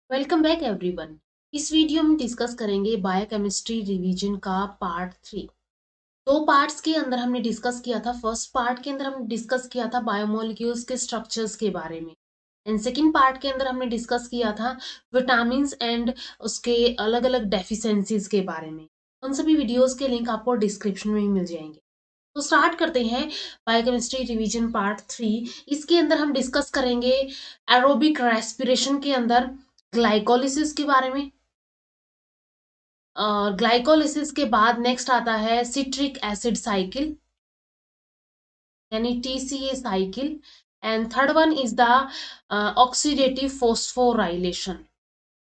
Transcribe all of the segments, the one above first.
Welcome back everyone. इस video में discuss करेंगे बायोकेमिस्ट्री रिवीजन का पार्ट 3। दो पार्ट्स के अंदर हमने डिस्कस किया था। फर्स्ट पार्ट के अंदर हमने डिस्कस किया था बायोमोलिक्यूल्स के स्ट्रक्चर्स के बारे में, एंड सेकंड पार्ट के अंदर हमने डिस्कस किया था विटामिन्स एंड उसके अलग अलग डेफिशिएंसीज के बारे में। उन सभी वीडियोस के लिंक आपको डिस्क्रिप्शन में ही मिल जाएंगे। तो स्टार्ट करते हैं बायोकेमिस्ट्री रिवीजन पार्ट 3। इसके अंदर हम डिस्कस करेंगे एरोबिक रेस्पिरेशन के अंदर ग्लाइकोलिसिस के बारे में। ग्लाइकोलिसिस के बाद नेक्स्ट आता है सिट्रिक एसिड साइकिल यानी TCA cycle, and third one is the oxidative phosphorylation,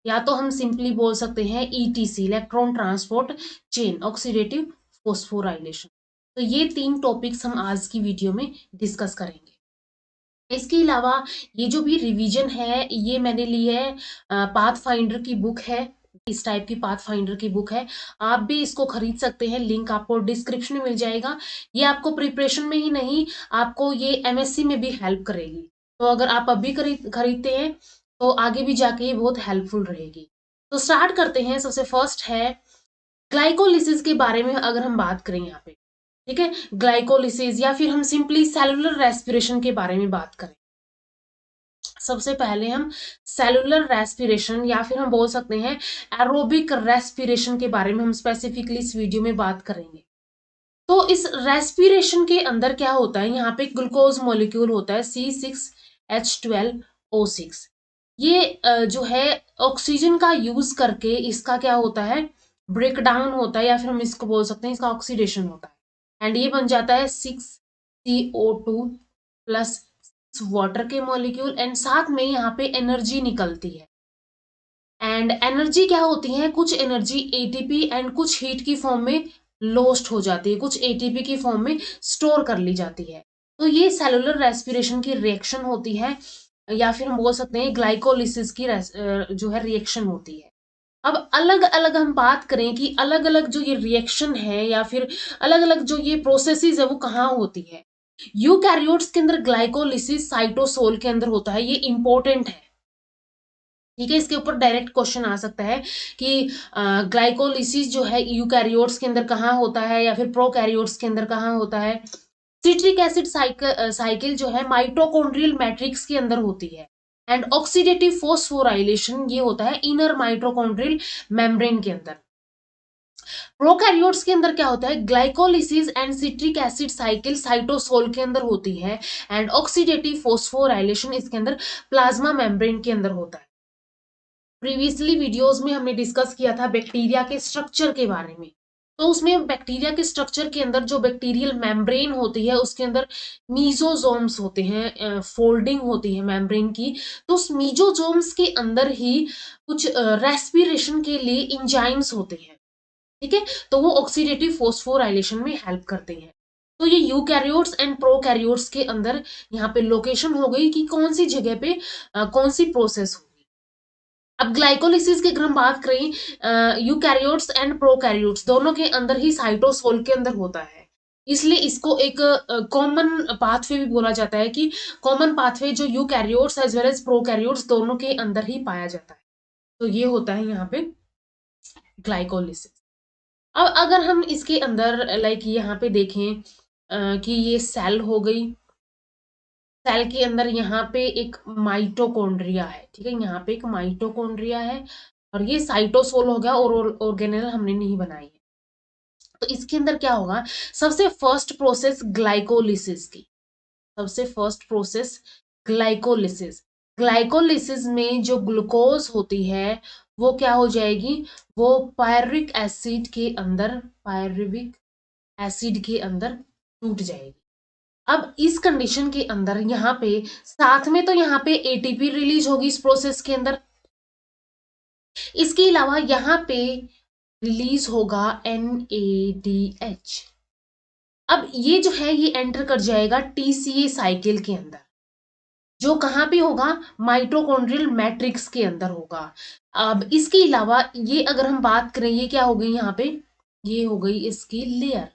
या तो हम सिंपली बोल सकते हैं etc electron transport chain oxidative phosphorylation. तो ये तीन टॉपिक्स हम आज की वीडियो में डिस्कस करेंगे। इसके अलावा ये जो भी रिवीजन है ये मैंने ली है पाथ फाइंडर की बुक है। इस टाइप की पाथ फाइंडर की बुक है, आप भी इसको खरीद सकते हैं, लिंक आपको डिस्क्रिप्शन में मिल जाएगा। ये आपको प्रिपरेशन में ही नहीं, आपको ये एमएससी में भी हेल्प करेगी। तो अगर आप अभी खरीदते हैं तो आगे भी जाके ये बहुत हेल्पफुल रहेगी। तो स्टार्ट करते हैं। सबसे फर्स्ट है ग्लाइकोलिसिस के बारे में अगर हम बात करें यहाँ पे, ठीक है, ग्लाइकोलिसिस या फिर हम सिंपली सेलुलर रेस्पिरेशन के बारे में बात करें। सबसे पहले हम सेलुलर रेस्पिरेशन या फिर हम बोल सकते हैं एरोबिक रेस्पिरेशन के बारे में हम स्पेसिफिकली इस वीडियो में बात करेंगे। तो इस रेस्पिरेशन के अंदर क्या होता है, यहाँ पे ग्लूकोज मॉलिक्यूल होता है C6H12O6। ये जो है ऑक्सीजन का यूज करके इसका क्या होता है, ब्रेक डाउन होता है, या फिर हम इसको बोल सकते हैं इसका ऑक्सीडेशन होता है, एंड ये बन जाता है 6CO2 प्लस वाटर के मॉलिक्यूल, एंड साथ में यहाँ पे एनर्जी निकलती है। एंड एनर्जी क्या होती है, कुछ एनर्जी एटीपी एंड कुछ हीट की फॉर्म में लॉस्ट हो जाती है, कुछ एटीपी की फॉर्म में स्टोर कर ली जाती है। तो ये सेलुलर रेस्पिरेशन की रिएक्शन होती है, या फिर हम बोल सकते हैं ग्लाइकोलिसिस की जो है रिएक्शन होती है। अब अलग अलग हम बात करें कि अलग अलग जो ये रिएक्शन है या फिर अलग अलग जो ये प्रोसेसेस है वो कहाँ होती है। यूकैरियोट्स के अंदर ग्लाइकोलिसिस साइटोसोल के अंदर होता है, ये इंपॉर्टेंट है। ठीक है, इसके ऊपर डायरेक्ट क्वेश्चन आ सकता है कि ग्लाइकोलिसिस जो है यूकैरियोट्स के अंदर कहाँ होता है या फिर प्रोकैरियोट्स के अंदर कहाँ होता है। सिट्रिक एसिड साइकिल जो है माइटोकॉन्ड्रियल मैट्रिक्स के अंदर होती है, एंड ऑक्सीडेटिव फोस्फोराइलेशन ये होता है इनर माइटोकॉन्ड्रियल मेम्ब्रेन के अंदर। प्रोकैरियोट्स के अंदर क्या होता है, glycolysis and citric acid cycle cytosol के अंदर होती है, एंड ऑक्सीडेटिव फोस्फोराइलेशन इसके अंदर प्लाज्मा मेम्ब्रेन के अंदर होता है। प्रीवियसली वीडियोस में हमने डिस्कस किया था बैक्टीरिया के स्ट्रक्चर के बारे में। तो उसमें बैक्टीरिया के स्ट्रक्चर के अंदर जो बैक्टीरियल मेम्ब्रेन होती है उसके अंदर मीजोजोम्स होते हैं, फोल्डिंग होती है मेम्ब्रेन की। तो उस मीजोजोम्स के अंदर ही कुछ रेस्पिरेशन के लिए इंजाइम्स होते हैं, ठीक है, तो वो ऑक्सीडेटिव फोस्फोराइलेशन में हेल्प करते हैं। तो ये यूकैरियोट्स एंड प्रोकैरियोट्स के अंदर यहाँ पे लोकेशन हो गई कि कौन सी जगह पे कौन सी प्रोसेस होगी। अब ग्लाइकोलिसिस की अगर हम बात करें, यूकैरियोट्स एंड प्रोकैरियोट्स दोनों के अंदर ही साइटोसोल के अंदर होता है, इसलिए इसको एक कॉमन पाथवे भी बोला जाता है कि कॉमन पाथवे जो eukaryotes as well as prokaryotes दोनों के अंदर ही पाया जाता है। तो ये होता है यहाँ पे ग्लाइकोलिसिस। अब अगर हम इसके अंदर लाइक यहाँ पे देखें कि ये सेल हो गई, सेल के अंदर यहाँ पे एक माइटोकॉन्ड्रिया है, ठीक है, यहाँ पे एक माइटोकॉन्ड्रिया है, और ये साइटोसोल हो गया और ऑर्गेनेल हमने नहीं बनाई है। तो इसके अंदर क्या होगा, सबसे फर्स्ट प्रोसेस ग्लाइकोलिसिस की, सबसे फर्स्ट प्रोसेस ग्लाइकोलिसिस। ग्लाइकोलिसिस में जो ग्लूकोज होती है वो क्या हो जाएगी, वो पायरिक एसिड के अंदर, पायरिक एसिड के अंदर टूट जाएगी। अब इस कंडीशन के अंदर यहाँ पे साथ में तो यहाँ पे एटीपी रिलीज होगी इस प्रोसेस के अंदर, इसके अलावा यहाँ पे रिलीज होगा NADH। अब ये जो है ये एंटर कर जाएगा TCA साइकिल के अंदर, जो कहाँ पे होगा, माइटोकॉन्ड्रियल मैट्रिक्स के अंदर होगा। अब इसके अलावा ये अगर हम बात करें, ये क्या हो गई यहाँ पे, ये हो गई इसकी लेयर,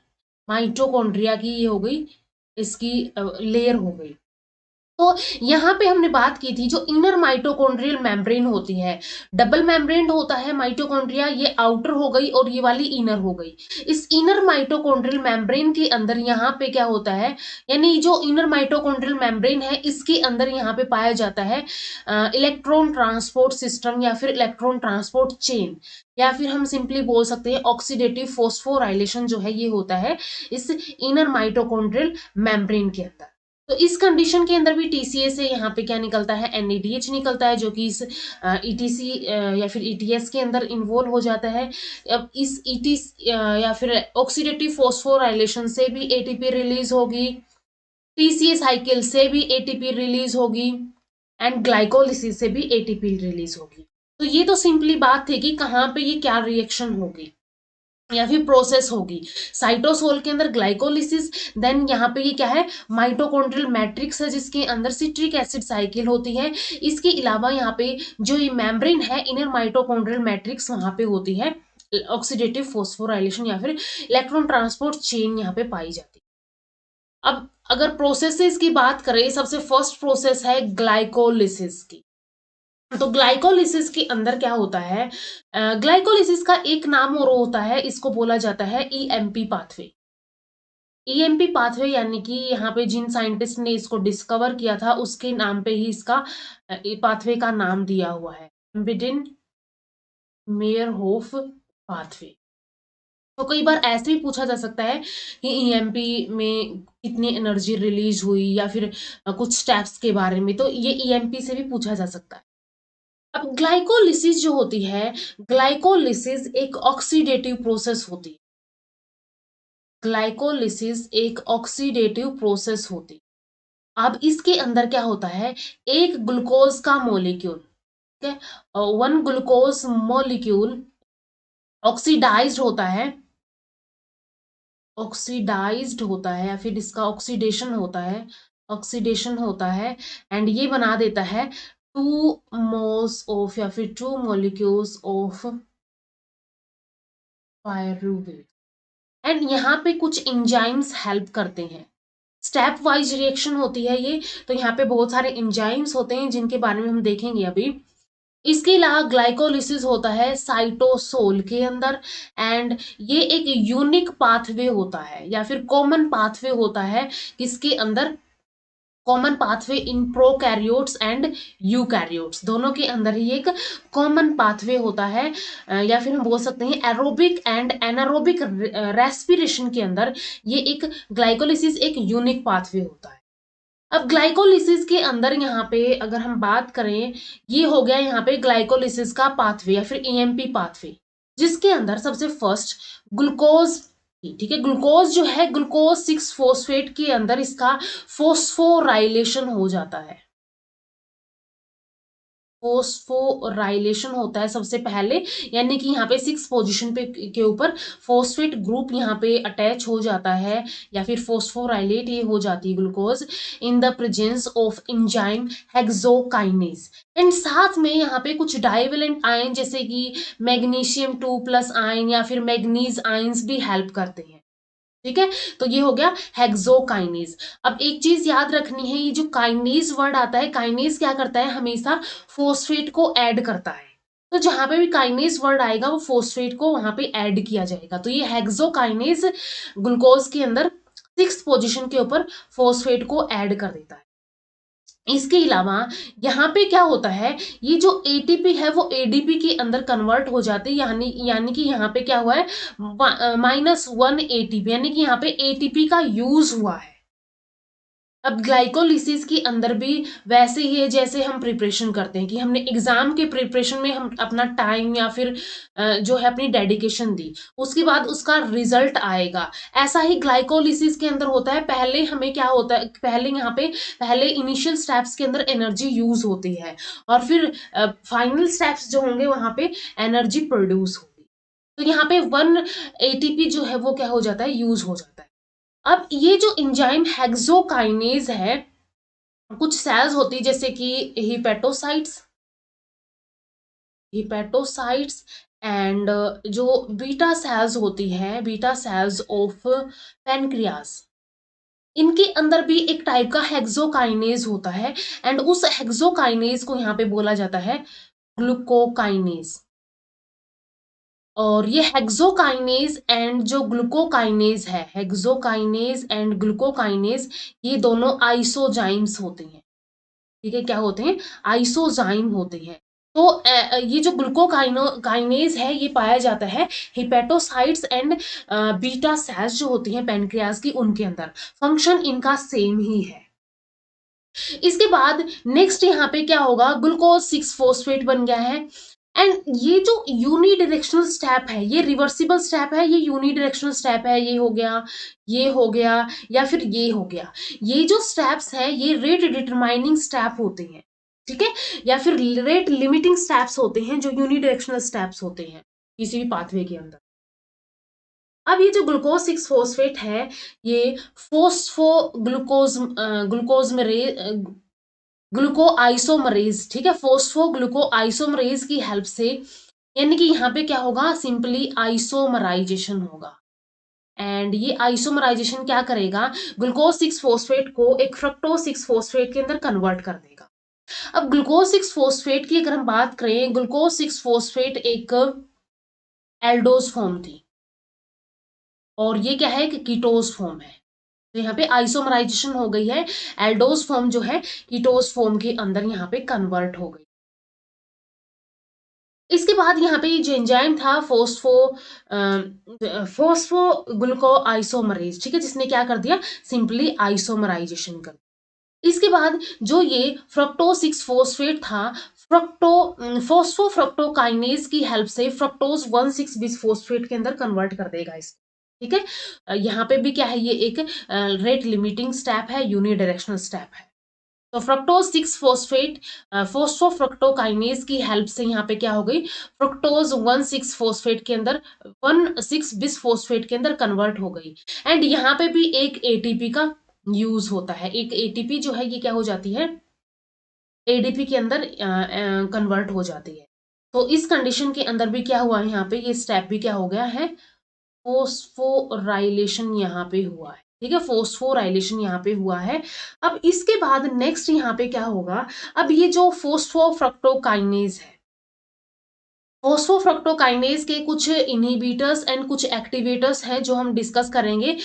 माइटोकॉन्ड्रिया की ये हो गई इसकी लेयर हो गई। तो यहाँ पे हमने बात की थी जो इनर माइटोकॉन्ड्रियल मेम्ब्रेन होती है, डबल मेम्ब्रेन होता है माइटोकॉन्ड्रिया, ये आउटर हो गई और ये वाली इनर हो गई। इस इनर माइटोकॉन्ड्रियल मेम्ब्रेन के अंदर यहाँ पे क्या होता है, यानी जो इनर माइटोकॉन्ड्रियल मेम्ब्रेन है इसके अंदर यहाँ पे पाया जाता है इलेक्ट्रॉन ट्रांसपोर्ट सिस्टम या फिर इलेक्ट्रॉन ट्रांसपोर्ट चेन, या फिर हम सिंपली बोल सकते हैं ऑक्सीडेटिव फॉस्फोराइलेशन जो है ये होता है इस इनर माइटोकॉन्ड्रियल मेम्ब्रेन के अंदर। तो इस कंडीशन के अंदर भी टीसीए से यहाँ पे क्या निकलता है, एनएडीएच निकलता है, जो कि इस ईटीसी या फिर ईटीएस के अंदर इन्वॉल्व हो जाता है। अब इस ईटीस या फिर ऑक्सीडेटिव फॉस्फोराइलेशन से भी एटीपी रिलीज होगी, टीसीए साइकिल से भी एटीपी रिलीज होगी एंड ग्लाइकोलिसिस से भी एटीपी रिलीज होगी। तो ये तो सिंपली बात थी कि कहाँ पे ये क्या रिएक्शन होगी या फिर प्रोसेस होगी। साइटोसोल के अंदर ग्लाइकोलिसिस, देन यहाँ पे ये क्या है, माइटोकॉन्ड्रियल मैट्रिक्स है जिसके अंदर सिट्रिक एसिड साइकिल होती है। इसके अलावा यहाँ पे जो ये मेम्ब्रेन है इनर माइटोकॉन्ड्रियल मैट्रिक्स वहां पे होती है ऑक्सीडेटिव फॉस्फोराइलेशन या फिर इलेक्ट्रॉन ट्रांसपोर्ट चेन यहाँ पे पाई जाती है। अब अगर प्रोसेसेस की बात करें, सबसे फर्स्ट प्रोसेस है ग्लाइकोलिसिस की। तो ग्लाइकोलिसिस के अंदर क्या होता है, ग्लाइकोलिसिस का एक नाम और होता है, इसको बोला जाता है ईएमपी पाथवे। ईएमपी पाथवे यानी कि यहाँ पे जिन साइंटिस्ट ने इसको डिस्कवर किया था उसके नाम पे ही इसका पाथवे का नाम दिया हुआ है, एम्बिडेन मेयरहोफ पाथवे। तो कई बार ऐसे भी पूछा जा सकता है कि ईएमपी में कितनी एनर्जी रिलीज हुई या फिर कुछ स्टेप्स के बारे में, तो ये ईएमपी से भी पूछा जा सकता है। अब ग्लाइकोलिसिस जो होती है, ग्लाइकोलिसिस एक ऑक्सीडेटिव प्रोसेस होती है। ग्लाइकोलिसिस एक ऑक्सीडेटिव प्रोसेस होती है। अब इसके अंदर क्या होता है, एक ग्लूकोज का मोलिक्यूल, ठीक है, वन ग्लूकोज मोलिक्यूल ऑक्सीडाइज्ड होता है, ऑक्सीडाइज्ड होता है या फिर इसका ऑक्सीडेशन होता है, ऑक्सीडेशन होता है एंड ये बना देता है टू मोल्स ऑफ या फिर two molecules of pyruvate. And यहाँ पे कुछ एंजाइम्स हेल्प करते हैं, स्टेप वाइज रिएक्शन होती है ये। तो यहाँ पे बहुत सारे एंजाइम्स होते हैं जिनके बारे में हम देखेंगे अभी। इसके अलावा ग्लाइकोलिसिस होता है साइटोसोल के अंदर एंड ये एक यूनिक पाथवे होता है या फिर कॉमन पाथवे होता है, किसके अंदर, common pathway in prokaryotes and eukaryotes, दोनों के अंदर ही एक कॉमन पाथवे होता है। या फिर हम बोल सकते हैं एरोबिक एंड एनारोबिक रेस्पिरेशन के अंदर ये एक ग्लाइकोलिसिस एक यूनिक पाथवे होता है। अब ग्लाइकोलिसिस के अंदर यहाँ पे अगर हम बात करें, ये हो गया यहाँ पे ग्लाइकोलिसिस का पाथवे या फिर ईएमपी पाथवे, जिसके अंदर सबसे फर्स्ट ग्लूकोज, ठीक है, ग्लूकोज जो है ग्लूकोज 6 फोस्फेट के अंदर इसका फोस्फोराइलेशन हो जाता है, फोस्फोराइलेशन होता है सबसे पहले, यानी कि यहाँ पे 6 पोजीशन पे के ऊपर फोस्फेट ग्रुप यहाँ पे अटैच हो जाता है या फिर फोस्फोराइलेट ये हो जाती है glucose in the presence of enzyme hexokinase. And साथ में यहाँ पे कुछ डाइवेलेंट आयन जैसे कि मैग्नीशियम 2+ आयन या फिर मैग्नीज आयंस भी हेल्प करते हैं, ठीक है। तो ये हो गया हेक्सोकाइनेज। अब एक चीज याद रखनी है, ये जो काइनेज वर्ड आता है, काइनेज क्या करता है, हमेशा फोस्फेट को ऐड करता है। तो जहां पे भी काइनेज वर्ड आएगा वो फोस्फेट को वहां पे ऐड किया जाएगा। तो ये हेक्सोकाइनेज ग्लूकोज के अंदर 6th पोजीशन के ऊपर फोस्फेट को ऐड कर देता है। इसके अलावा यहाँ पे क्या होता है, ये जो एटीपी है वो एडीपी के अंदर कन्वर्ट हो जाते हैं, यानी यानी कि यहाँ पे क्या हुआ है, -1 एटीपी, यानी कि यहाँ पे एटीपी का यूज हुआ है। अब ग्लाइकोलिसिस के अंदर भी वैसे ही है जैसे हम प्रिपरेशन करते हैं कि हमने एग्जाम के प्रिपरेशन में हम अपना टाइम या फिर जो है अपनी डेडिकेशन दी, उसके बाद उसका रिजल्ट आएगा। ऐसा ही ग्लाइकोलिसिस के अंदर होता है, पहले हमें क्या होता है, पहले यहाँ पे पहले इनिशियल स्टेप्स के अंदर एनर्जी यूज होती है और फिर फाइनल स्टेप्स जो होंगे वहां पे एनर्जी प्रोड्यूस होगी। तो यहाँ पे 1 एटीपी जो है वो क्या हो जाता है, यूज हो जाता है। अब ये जो एंजाइम हेक्सोकाइनेज है, कुछ सेल्स होती है जैसे कि हिपेटोसाइट्स, हिपेटोसाइट्स एंड जो बीटा सेल्स होती है, बीटा सेल्स ऑफ पेनक्रियास, इनके अंदर भी एक टाइप का हेक्सोकाइनेज होता है एंड उस हेक्सोकाइनेज को यहाँ पे बोला जाता है ग्लूकोकाइनेज। और ये हेक्सोकाइनेज एंड जो ग्लूकोकाइनेज है, हेक्सोकाइनेज एंड ग्लूकोकाइनेज, ये दोनों आइसोजाइम्स होते हैं। ठीक है, क्या होते हैं? आइसोजाइम होते हैं। तो ये जो ग्लूकोकाइनेज है ये पाया जाता है हिपेटोसाइट्स एंड बीटा सेल्स जो होती हैं पैनक्रियाज की, उनके अंदर। फंक्शन इनका सेम ही है। इसके बाद नेक्स्ट यहाँ पे क्या होगा, ग्लूकोज 6 फॉस्फेट बन गया है। एंड ये जो यूनिडायरेक्शनल स्टेप है, ये रिवर्सिबल स्टेप है, ये यूनिडायरेक्शनल स्टेप है, ये हो गया, ये हो गया, या फिर ये हो गया। ये जो स्टेप्स है ये रेट डिटरमाइनिंग स्टेप होते हैं, ठीक है, या फिर रेट लिमिटिंग स्टेप्स होते हैं, जो यूनिडायरेक्शनल स्टेप्स होते हैं किसी भी पाथवे के अंदर। अब ये जो ग्लूकोज 6 फॉस्फेट है, ये फोस्फो ग्लूकोज ग्लूकोज में ग्लूको आइसोमरेज, ठीक है, फोस्फो ग्लूको आइसोमरेज की हेल्प से, यानी कि यहाँ पे क्या होगा, सिंपली आइसोमराइजेशन होगा। एंड ये आइसोमराइजेशन क्या करेगा, ग्लूकोज 6 फॉस्फेट को एक फ्रक्टोज 6 फॉस्फेट के अंदर कन्वर्ट कर देगा। अब ग्लूकोज 6 फॉस्फेट की अगर हम बात करें, ग्लूकोज 6 फॉस्फेट एक एल्डोज फॉर्म थी, और ये क्या है कि कीटोज फॉर्म है। तो यहाँ पे आइसोमराइजेशन हो गई है, एल्डोज फॉर्म जो है कीटोज फॉर्म के अंदर यहाँ पे कन्वर्ट हो गई। इसके बाद यहाँ पे जो एंजाइम था फोस्फो ग्लूको आइसोमरेज, ठीक है, जिसने क्या कर दिया, सिंपली आइसोमराइजेशन कर। इसके बाद जो ये फ्रक्टोज 6 फॉस्फेट था, फोस्फो फ्रक्टोकाइनेज की हेल्प से फ्रक्टोज 1,6 बिस फॉस्फेट के अंदर कन्वर्ट कर देगा इसको। ठीक है, यहाँ पे भी क्या है, ये एक रेट लिमिटिंग स्टेप है, यूनिडायरेक्शनल स्टेप है। तो फ्रक्टोज 6 फॉस्फेट फोस्फोफ्रक्टोकाइनेज की हेल्प से यहाँ पे क्या हो गई, फ्रक्टोज 1,6 फॉस्फेट के अंदर 1,6 बिस फॉस्फेट के अंदर कन्वर्ट हो गई। एंड यहाँ पे भी एक एटीपी का यूज होता है, एक एटीपी जो है ये क्या हो जाती है, एडीपी के अंदर कन्वर्ट हो जाती है। तो इस कंडीशन के अंदर भी क्या हुआ है, यहाँ पे ये स्टेप भी क्या हो गया है, फोस्फोराइलेशन यहाँ पे हुआ है। ठीक है, फोस्फोराइलेशन यहाँ पे हुआ है। अब इसके बाद नेक्स्ट यहाँ पे क्या होगा, अब ये जो फोस्फोफ्रक्टोकाइनेज है, फोस्फोफ्रक्टोकाइनेज के कुछ इनहिबिटर्स एंड कुछ एक्टिवेटर्स हैं जो हम डिस्कस करेंगे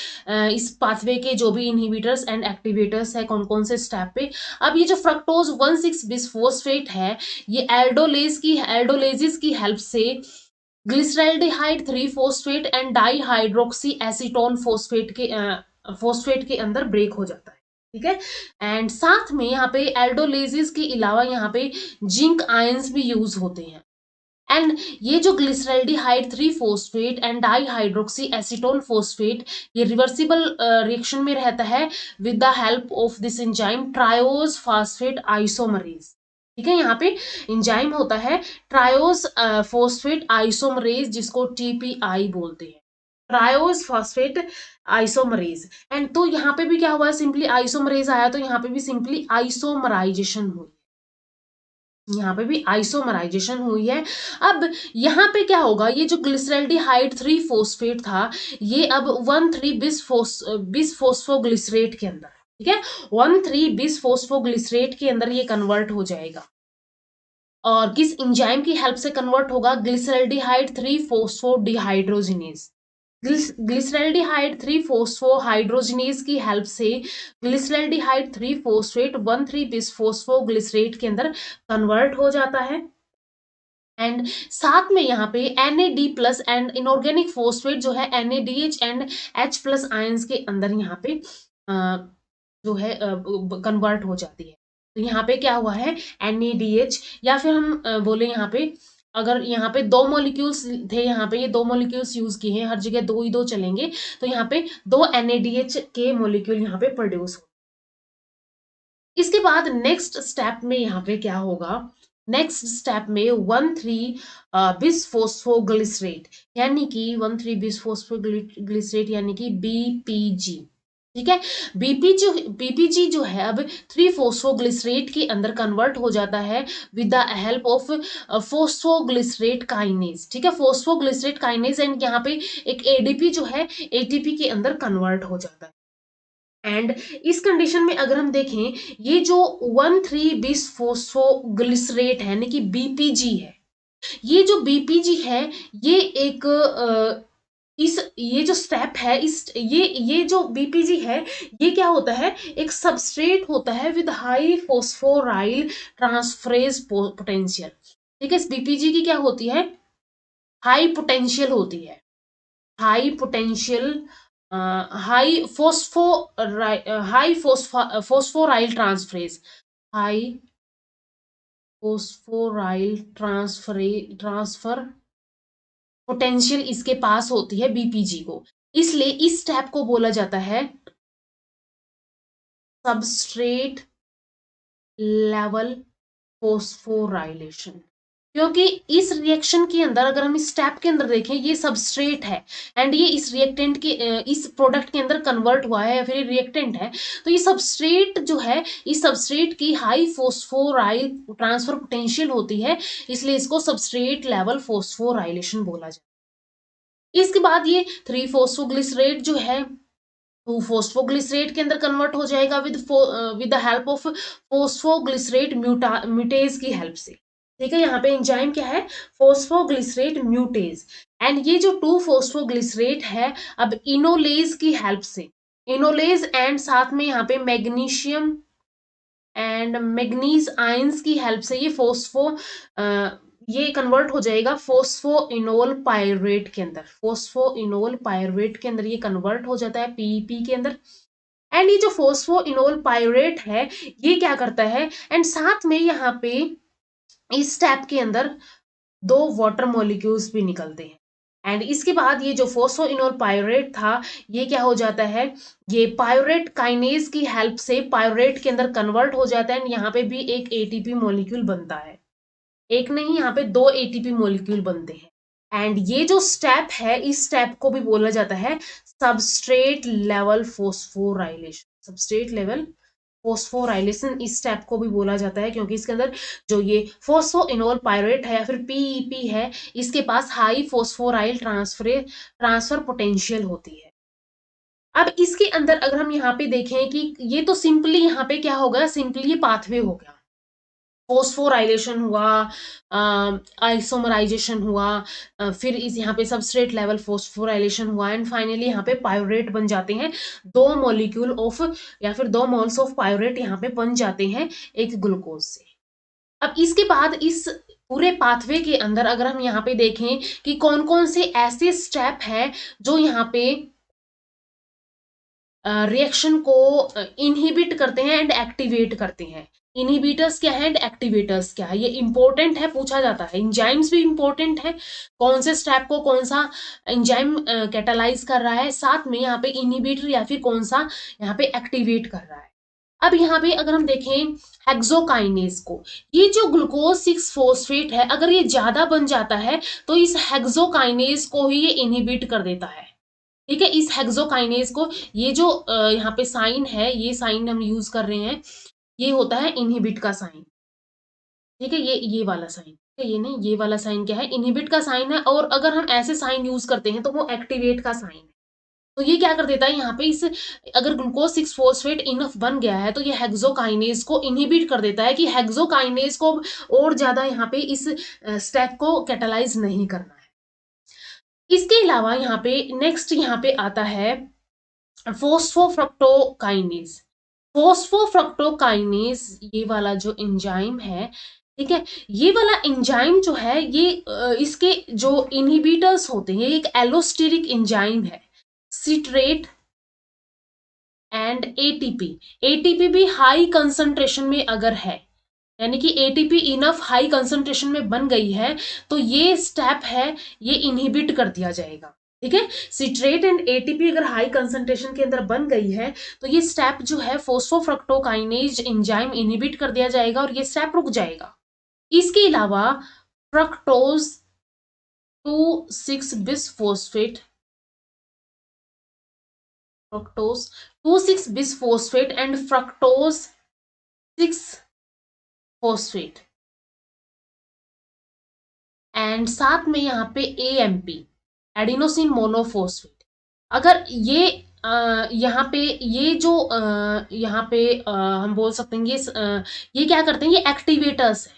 इस पाथवे के, जो भी इनहिबिटर्स एंड एक्टिवेटर्स है कौन कौन से स्टेप पे। अब ये जो फ्रक्टोज 1,6 बिसफोस्फेट है, ये एल्डोलेजिस की हेल्प से ग्लिसरैल्डिहाइड 3 phosphate and dihydroxy acetone phosphate के अंदर ब्रेक हो जाता है। ठीक है, एंड साथ में यहाँ पे एल्डोलेजिस के अलावा यहाँ पे जिंक आयंस भी यूज होते हैं। एंड ये जो ग्लिसरैल्डिहाइड 3 phosphate and dihydroxy acetone phosphate, ये रिवर्सिबल रिएक्शन में रहता है with the help of this enzyme triose phosphate isomerase. ठीक है, यहाँ पे एंजाइम होता है ट्रायोज फॉस्फेट आइसोमरेज, जिसको टीपीआई बोलते हैं, ट्रायोज फॉस्फेट आइसोमरेज। एंड तो यहाँ पे भी क्या हुआ है, सिंपली आइसोमरेज आया, तो यहाँ पे भी सिंपली आइसोमराइजेशन हुई, यहाँ पे भी आइसोमराइजेशन हुई है। अब यहाँ पे क्या होगा, ये जो ग्लिसरैल्डिहाइड 3 फॉस्फेट था, ये अब 1,3 बिस फोस्फोग्लिसरेट के अंदर, ठीक है, 1,3 बिस फोस्फोग्लिसरेट के अंदर ये कन्वर्ट हो जाएगा। और किस एंजाइम की हेल्प से कन्वर्ट होगा, ग्लिसरैल्डिहाइड 3 फॉस्फोडिहाइड्रोजिनेज, ग्लिसरैल्डिहाइड 3 फॉस्फोहाइड्रोजिनेज की हेल्प से ग्लिसरैल्डिहाइड 3 फॉस्फेट 1,3 बिस फोस्फोग्लिसरेट के अंदर कन्वर्ट हो जाता है। एंड साथ में यहाँ पे NAD+ एंड इनऑर्गेनिक फॉस्फेट जो है NADH एंड H+ आयंस के अंदर यहाँ पे जो है कन्वर्ट हो जाती है। तो यहाँ पे क्या हुआ है, NADH, या फिर हम बोले यहाँ पे, अगर यहाँ पे 2 मॉलिक्यूल्स थे, यहाँ पे ये 2 मॉलिक्यूल्स यूज किए हैं, हर जगह 2 ही 2 चलेंगे, तो यहाँ पे 2 NADH के मॉलिक्यूल यहाँ पे प्रोड्यूस हो। इसके बाद नेक्स्ट स्टेप में यहाँ पे क्या होगा, नेक्स्ट स्टेप में 1,3 बिसफोस्फोग्लिसरेट, यानी कि 1,3 बिसफोस्फोग्लिसरेट यानी कि BPG। ठीक है, बीपीजी जो है अब 3 फॉस्फोग्लिसरेट के अंदर कन्वर्ट हो जाता है with the help of phosphoglycerate kinase. ठीक है, फोस्फोग्लिसरेट काइनेज, एंड यहाँ पे एक एडीपी जो है एटीपी के अंदर कन्वर्ट हो जाता है। एंड इस कंडीशन में अगर हम देखें, ये जो 1,3 बिसफोस्फोग्लिसरेट है यानी कि बीपीजी है, ये जो बीपीजी है ये एक ये जो स्टेप है, इस ये जो बीपीजी है ये क्या होता है, एक सबस्ट्रेट होता है with high phosphoryl transferase potential. ठीक है, इस बीपीजी की क्या होती है, हाई पोटेंशियल होती है, high potential, high phospho high phosphoryl transferase, high phosphoryl transfer potential इसके पास होती है बीपीजी को, इसलिए इस स्टेप को बोला जाता है सबस्ट्रेट लेवल फोस्फोराइलेशन। क्योंकि इस रिएक्शन के अंदर अगर हम इस स्टेप के अंदर देखें, ये सबस्ट्रेट है एंड ये इस रिएक्टेंट के इस प्रोडक्ट के अंदर कन्वर्ट हुआ है या फिर रिएक्टेंट है, तो ये सबस्ट्रेट जो है, इस सबस्ट्रेट की हाई फोस्फोराइल ट्रांसफर पोटेंशियल होती है, इसलिए इसको सबस्ट्रेट लेवल फोस्फोराइलेशन बोला जाता है। इसके बाद ये 3-फोस्फोग्लिसरेट जो है 2-फोस्फोग्लिसरेट के अंदर कन्वर्ट हो जाएगा with the help of phosphoglycerate mutase की हेल्प से। ठीक है, यहाँ पे एंजाइम क्या है, फोस्फोग्लिसरेट म्यूटेज, एंड ये जो 2-फोस्फोग्लिसरेट है अब इनोलेज की हेल्प से, इनोलेज एंड साथ में यहाँ पे मैग्नीशियम एंड मैग्नीज आयंस की हेल्प से ये कन्वर्ट हो जाएगा फोस्फोइनोल पायरेट के अंदर, फोस्फोइनोल पायरेट के अंदर ये कन्वर्ट हो जाता है पीईपी के अंदर। एंड ये जो फोस्फोइनोल पायरेट है ये क्या करता है, एंड साथ में यहाँ पे इस स्टेप के अंदर 2 वाटर मॉलिक्यूल्स भी निकलते हैं, एंड इसके बाद ये जो फोस्फोइनोल पायरेट था ये क्या हो जाता है, ये पायरेट काइनेज की हेल्प से पायरेट के अंदर कन्वर्ट हो जाता है, एंड यहाँ पे भी एक एटीपी मॉलिक्यूल बनता है, एक नहीं यहाँ पे 2 एटीपी मॉलिक्यूल बनते हैं। एंड ये जो स्टेप है इस स्टेप को भी बोला जाता है substrate level phosphorylation, substrate level phosphorylation इस स्टेप को भी बोला जाता है, क्योंकि इसके अंदर जो ये फोस्फोइनोल पायरेट है या फिर पीईपी है, इसके पास हाई फोस्फोराइल ट्रांसफर पोटेंशियल होती है। अब इसके अंदर अगर हम यहाँ पे देखें कि ये तो सिंपली यहाँ पे क्या होगा, सिंपली ये पाथवे हो गया, फोस्फोराइलेशन हुआ, आइसोमराइजेशन हुआ, फिर इस यहाँ पे सबस्ट्रेट लेवल फोस्फोराइलेशन हुआ, एंड फाइनली यहाँ पे पायोरेट बन जाते हैं, 2 मॉलिक्यूल ऑफ या फिर 2 मोल्स ऑफ पायोरेट यहाँ पे बन जाते हैं एक ग्लूकोज से। अब इसके बाद इस पूरे पाथवे के अंदर अगर हम यहाँ पे देखें कि कौन कौन से ऐसे स्टेप हैं जो यहाँ पे रिएक्शन को इनहिबिट करते हैं एंड एक्टिवेट करते हैं। इनहिबिटर्स क्या है एंड एक्टिवेटर्स क्या है, ये इंपॉर्टेंट है, पूछा जाता है। एंजाइम्स भी इंपॉर्टेंट है, कौन से स्टेप को कौन सा एंजाइम कैटालाइज कर रहा है, साथ में यहाँ पे इनहिबिटर या फिर कौन सा यहाँ पे एक्टिवेट कर रहा है। अब यहाँ पे अगर हम देखें हेक्सोकाइनेज को, ये जो ग्लूकोज 6 फोस्फेट है अगर ये ज्यादा बन जाता है तो इस हेक्सोकाइनेज को ही ये इनहिबिट कर देता है। ठीक है, इस हेक्सोकाइनेज को, ये जो यहाँ पे साइन है, ये साइन हम यूज कर रहे हैं, ये होता है इनहिबिट का साइन। ठीक है, ये वाला साइन, ये नहीं, ये वाला साइन क्या है, इनहिबिट का साइन है, और अगर हम ऐसे साइन यूज करते हैं तो वो एक्टिवेट का साइन है। तो ये क्या कर देता है यहाँ पे, इस अगर ग्लूकोज 6 फोस्फेट इनफ बन गया है तो ये हेक्सोकाइनेज को इनहिबिट कर देता है कि हेक्सोकाइनेज को और ज्यादा यहाँ पे इस स्टेप को कैटालाइज नहीं करना है। इसके अलावा यहाँ पे नेक्स्ट यहाँ पे आता है फोस्फोफ्रक्टोकाइनेज। फोस्फोफ्रक्टोकाइनेज ये वाला जो एंजाइम है, ठीक है, ये वाला एंजाइम जो है ये इसके जो इनहिबिटर्स होते हैं, एक एलोस्टेरिक एंजाइम है, सिट्रेट एंड एटीपी। एटीपी भी हाई कंसंट्रेशन में अगर है, यानी कि एटीपी इनफ हाई कंसंट्रेशन में बन गई है तो ये स्टेप है ये इनहिबिट कर दिया जाएगा। ठीक है, सिट्रेट एंड एटीपी अगर हाई कंसंट्रेशन के अंदर बन गई है तो ये स्टेप जो है फोस्फोफ्रक्टोकाइनेज एंजाइम इनहिबिट कर दिया जाएगा और ये स्टेप रुक जाएगा। इसके अलावा fructose 2,6 bisphosphate, fructose 2,6 bisphosphate and fructose 6 phosphate, and साथ में यहाँ पे एएमपी एडिनोसिन मोनोफोस्फेट, अगर ये यहाँ पे ये जो यहाँ पे हम बोल सकते हैं ये क्या करते हैं, ये एक्टिवेटर्स है,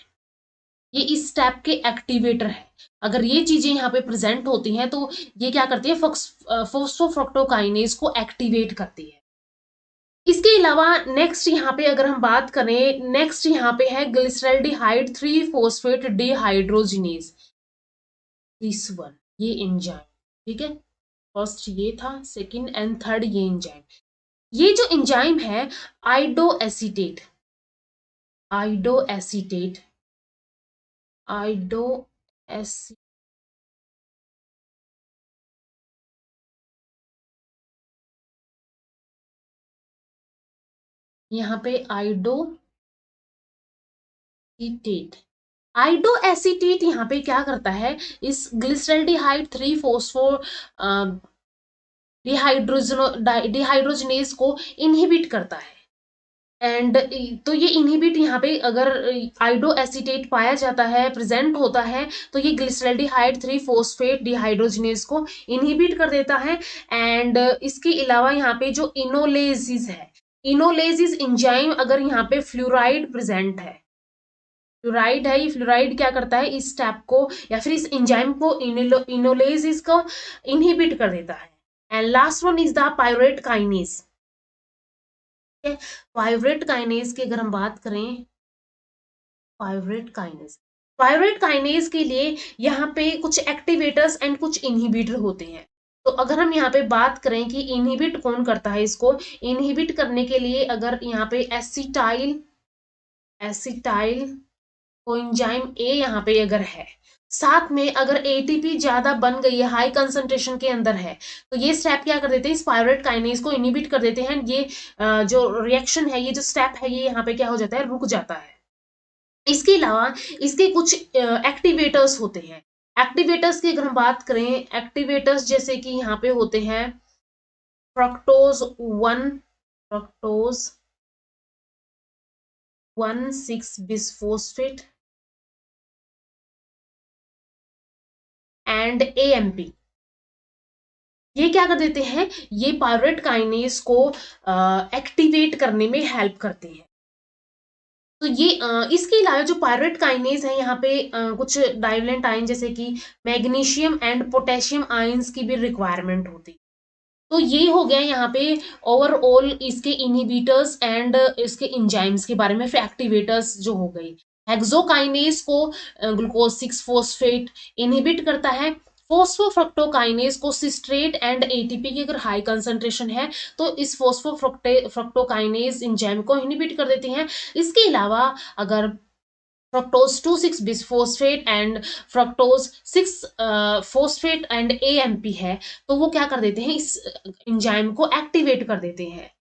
ये इस स्टेप के एक्टिवेटर है। अगर ये चीजें यहाँ पे प्रेजेंट होती हैं तो ये क्या करती है, फोस्फोफ्रक्टोकाइनेज को एक्टिवेट करती है। इसके अलावा नेक्स्ट यहाँ पे अगर हम बात करें, नेक्स्ट यहाँ पे है glyceraldehyde 3 phosphate dehydrogenase, this one, ये एंजाइम, ठीक है। फर्स्ट ये था, सेकंड एंड थर्ड ये एंजाइम। ये जो एंजाइम है आइडोएसीटेट, आइडोएसीटेट, आइडोएसी यहाँ पे आइडोएसीटेट, आइडोएसीटेट यहाँ पे क्या करता है, इस ग्लिसरल्डिहाइड 3 फोस्फो डिहाइड्रोजनेज को इनहिबिट करता है। एंड तो ये इनहिबिट यहाँ पे अगर आइडोएसीटेट पाया जाता है, प्रेजेंट होता है, तो ये ग्लिसरल्डिहाइड 3 फोस्फेट डिहाइड्रोजिनेज को इनहिबिट कर देता है। एंड इसके अलावा यहाँ पे जो इनोलेजिस है, इनोलेजिस एंजाइम अगर यहाँ पे फ्लोराइड प्रेजेंट है, फ्लोराइड है, ये फ्लोराइड क्या करता है, इस स्टेप को या फिर इस एंजाइम को, इनोलेजिस को इनहिबिट कर देता है। And last one is the pirate kinase, pirate kinase की अगर हम बात करें, पायरेट काइनेज, पायरेट काइनेज के लिए यहाँ पे कुछ एक्टिवेटर्स एंड कुछ इनहिबिटर होते हैं। तो अगर हम यहाँ पे बात करें कि इनहिबिट कौन करता है, इसको इनहिबिट करने के लिए अगर यहाँ पे एसिटाइल, एसिटाइल कोएंजाइम ए यहाँ पे अगर है, साथ में अगर एटीपी ज्यादा बन गई है, हाई कंसंट्रेशन के अंदर है, तो ये स्टेप क्या कर देते हैं, इस पायरेट काइनेज को इनहिबिट कर देते हैं। ये जो रिएक्शन है, ये जो स्टेप है, ये यहाँ पे क्या हो जाता है, रुक जाता है। इसके अलावा इसके कुछ एक्टिवेटर्स होते हैं। एक्टिवेटर्स की अगर हम बात करें, एक्टिवेटर्स जैसे कि यहाँ पे होते हैं फ्रक्टोज 1, फ्रक्टोज 1,6 बिसफोस्फेट एंड एएमपी, ये क्या कर देते हैं, ये पायरेट काइनेज को एक्टिवेट करने में हेल्प करते हैं। तो ये इसके अलावा जो पायरेट काइनेज है, यहाँ पे कुछ डाइवलेंट आयन जैसे कि मैग्नीशियम एंड पोटेशियम आयंस की भी रिक्वायरमेंट होती है। तो ये हो गया यहाँ पे ओवरऑल इसके इनहिबिटर्स एंड इसके एंजाइम्स के बारे में। फिर एक्टिवेटर्स जो हो गई, हेक्सोकाइनेज को ग्लूकोज 6 फोस्फेट इनहिबिट करता है, फोस्फोफ्रक्टोकाइनेज को सिस्ट्रेट एंड एटीपी की अगर हाई कंसंट्रेशन है तो इस फोस्फोफ्रक्टोकाइनेज एंजाइम को इनहिबिट कर देते हैं। इसके अलावा अगर fructose 2,6 bisphosphate and fructose 6 phosphate and AMP है, तो वो क्या कर देते हैं, इस एंजाइम को एक्टिवेट कर देते हैं।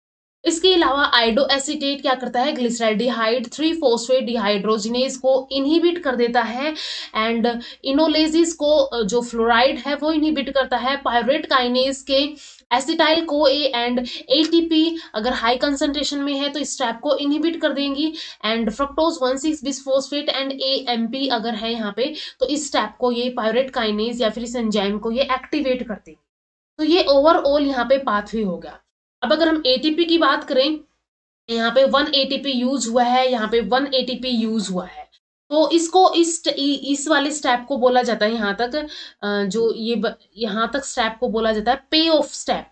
इसके अलावा आइडोएसीटेट क्या करता है, ग्लिसरल्डिहाइड 3 फोस्फेट डिहाइड्रोजिनेज को इनहिबिट कर देता है। एंड इनोलेजिस को जो फ्लोराइड है वो इनहिबिट करता है। पायरेट काइनेज के acetyl co A and ATP अगर हाई कंसंट्रेशन में है तो इस स्टेप को इनहिबिट कर देंगी। एंड फ्रक्टोज 1,6 बिसफोस्फेट एंड एएमपी अगर है यहाँ पे, तो इस स्टेप को ये पायरेट काइनेज या फिर इस एंजाइम को ये एक्टिवेट कर देंगे। तो ये ओवरऑल यहाँ पे पाथवे हो गया। अब अगर हम एटीपी की बात करें, यहाँ पे 1 एटीपी यूज हुआ है, यहाँ पे 1 एटीपी यूज हुआ है, तो इसको इस वाले स्टेप को बोला जाता है, यहाँ तक जो ये यहाँ तक स्टेप को बोला जाता है पे ऑफ स्टेप,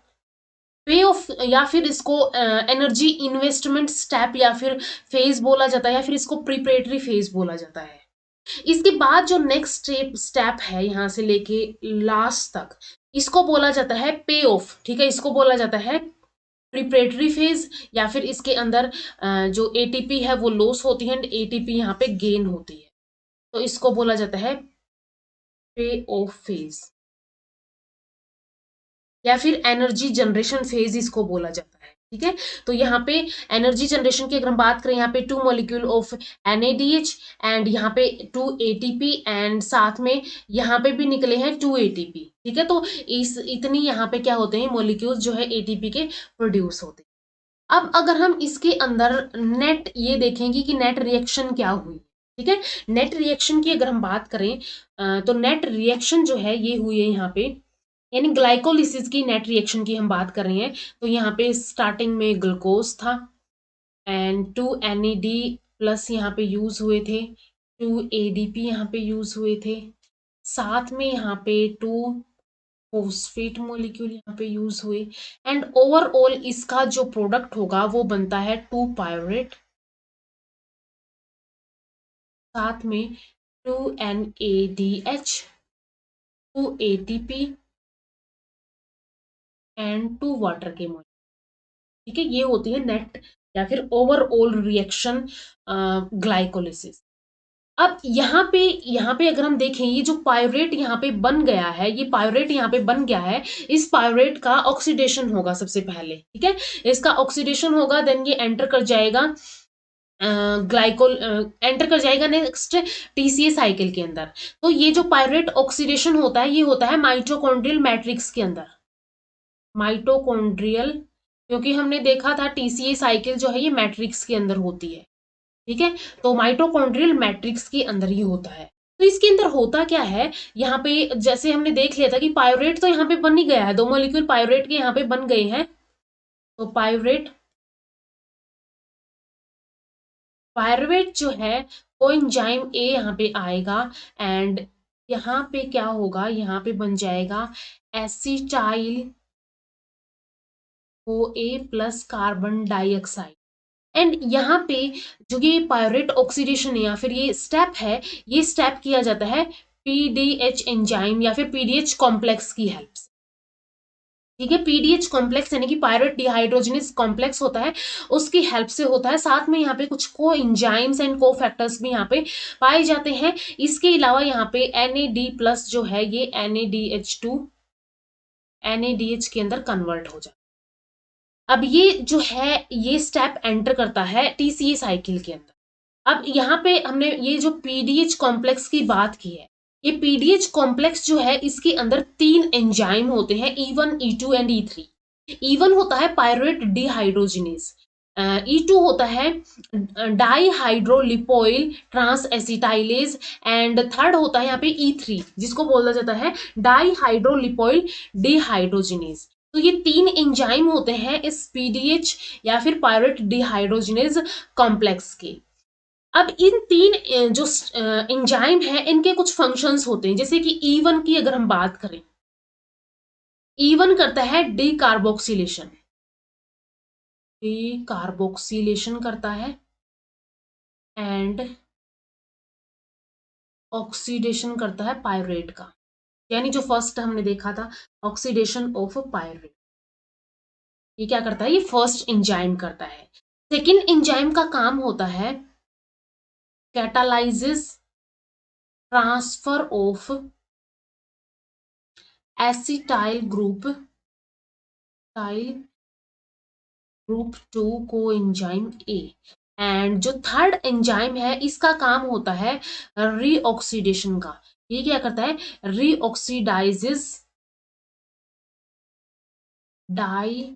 पे ऑफ, या फिर इसको एनर्जी इन्वेस्टमेंट स्टेप या फिर फेज बोला जाता है, या फिर इसको प्रिपरेटरी फेज बोला जाता है। इसके बाद जो नेक्स्ट स्टेप है यहाँ से लेके लास्ट तक, इसको बोला जाता है पे ऑफ, ठीक है, इसको बोला जाता है प्रिपरेटरी फेज, या फिर इसके अंदर जो एटीपी है वो लॉस होती है एंड एटीपी यहाँ पे गेन होती है, तो इसको बोला जाता है पे ऑफ फेज, या फिर एनर्जी जनरेशन फेज इसको बोला जाता है, ठीक है। तो यहाँ पे एनर्जी जनरेशन की अगर हम बात करें, यहाँ पे 2 मॉलिक्यूल ऑफ NADH एंड यहाँ पे 2 ATP एंड साथ में यहाँ पे भी निकले हैं 2 ATP, ठीक है। तो इस इतनी यहाँ पे क्या होते हैं, मॉलिक्यूल्स जो है ATP के प्रोड्यूस होते हैं। अब अगर हम इसके अंदर नेट ये देखेंगे कि नेट रिएक्शन क्या हुई, ठीक है। नेट रिएक्शन की अगर हम बात करें तो नेट रिएक्शन जो है ये हुई है यहाँ पे यानी ग्लाइकोलिसिस की नेट रिएक्शन की हम बात कर रहे हैं। तो यहाँ पे स्टार्टिंग में ग्लूकोज था एंड 2 NAD प्लस यहाँ पे यूज हुए थे, 2 ADP यहाँ पे यूज हुए थे, साथ में यहाँ पे 2 फोस्फेट मॉलिक्यूल यहाँ पे यूज हुए एंड ओवरऑल इसका जो प्रोडक्ट होगा वो बनता है 2 पायरेट, साथ में 2 NADH, 2 ATP एंड 2 वाटर के मॉलिक्यूल। ठीक है, ये होती है नेट या फिर ओवरऑल रिएक्शन ग्लाइकोलिसिस। अब यहाँ पे अगर हम देखें, ये जो पायरेट यहाँ पे बन गया है, ये पायरेट यहाँ पे बन गया है, इस पायरेट का ऑक्सीडेशन होगा सबसे पहले। ठीक है, इसका ऑक्सीडेशन होगा, देन ये एंटर कर जाएगा ग्लाइकोल एंटर कर जाएगा नेक्स्ट TCA साइकिल के अंदर। तो ये जो पायरेट ऑक्सीडेशन होता है, ये होता है माइटोकॉन्ड्रियल मैट्रिक्स के अंदर। माइटोकॉन्ड्रियल, क्योंकि हमने देखा था TCA साइकिल जो है ये मैट्रिक्स के अंदर होती है। ठीक है, तो माइटोकॉन्ड्रियल मैट्रिक्स के अंदर ही होता है। तो इसके अंदर होता क्या है, यहाँ पे जैसे हमने देख लिया था कि पायरेट तो यहाँ पे बन ही गया है, 2 मॉलिक्यूल पायरेट के यहाँ पे बन गए हैं। तो पायरुवेट जो है कोएंजाइम ए यहाँ पे आएगा एंड यहाँ पे क्या होगा, यहाँ पे बन जाएगा acetyl OA plus carbon dioxide. And यहाँ पे जो ये पायरेट ऑक्सीडेशन है या फिर ये स्टेप है, ये स्टेप किया जाता है PDH एंजाइम या फिर PDH कॉम्प्लेक्स की हेल्प से। ठीक है, PDH कॉम्प्लेक्स यानी कि पायरेट डिहाइड्रोजनेस कॉम्प्लेक्स होता है, उसकी हेल्प से होता है। साथ में यहाँ पे कुछ को एंजाइम्स एंड को फैक्टर्स भी यहाँ पे पाए जाते हैं। इसके अलावा यहाँ पे NAD प्लस जो है ये NADH2 NADH के अंदर कन्वर्ट हो जाता है। अब ये जो है ये स्टेप एंटर करता है TCA साइकिल के अंदर। अब यहाँ पे हमने ये जो PDH कॉम्प्लेक्स की बात की है, ये PDH कॉम्प्लेक्स जो है इसके अंदर 3 एंजाइम होते हैं, E1 E2 and E3। E1 होता है पायरेट डिहाइड्रोजिनेज, E2 होता है डाईहाइड्रोलिपोइल ट्रांस एसिटाइलेज एंड थर्ड होता है यहाँ पे E3 जिसको बोला जाता है डाईहाइड्रोलिपोइल डिहाइड्रोजिनेज। तो ये 3 एंजाइम होते हैं इस PDH या फिर पायरेट डिहाइड्रोजिनेज कॉम्प्लेक्स के। अब इन 3 जो एंजाइम है इनके कुछ फंक्शंस होते हैं, जैसे कि E1 की अगर हम बात करें, E1 करता है डीकार्बोक्सिलेशन, डीकार्बोक्सिलेशन करता है एंड ऑक्सीडेशन करता है पायरेट का, यानी जो फर्स्ट हमने देखा था ऑक्सीडेशन ऑफ पायरेट, ये क्या करता है, ये फर्स्ट एंजाइम करता है। सेकेंड एंजाइम का काम होता है catalysis transfer of acetyl group group 2 coenzyme A and जो थर्ड एंजाइम है इसका काम होता है रीऑक्सीडेशन का। ये क्या करता है, रीऑक्सीडाइजेस डाईहाइड्रो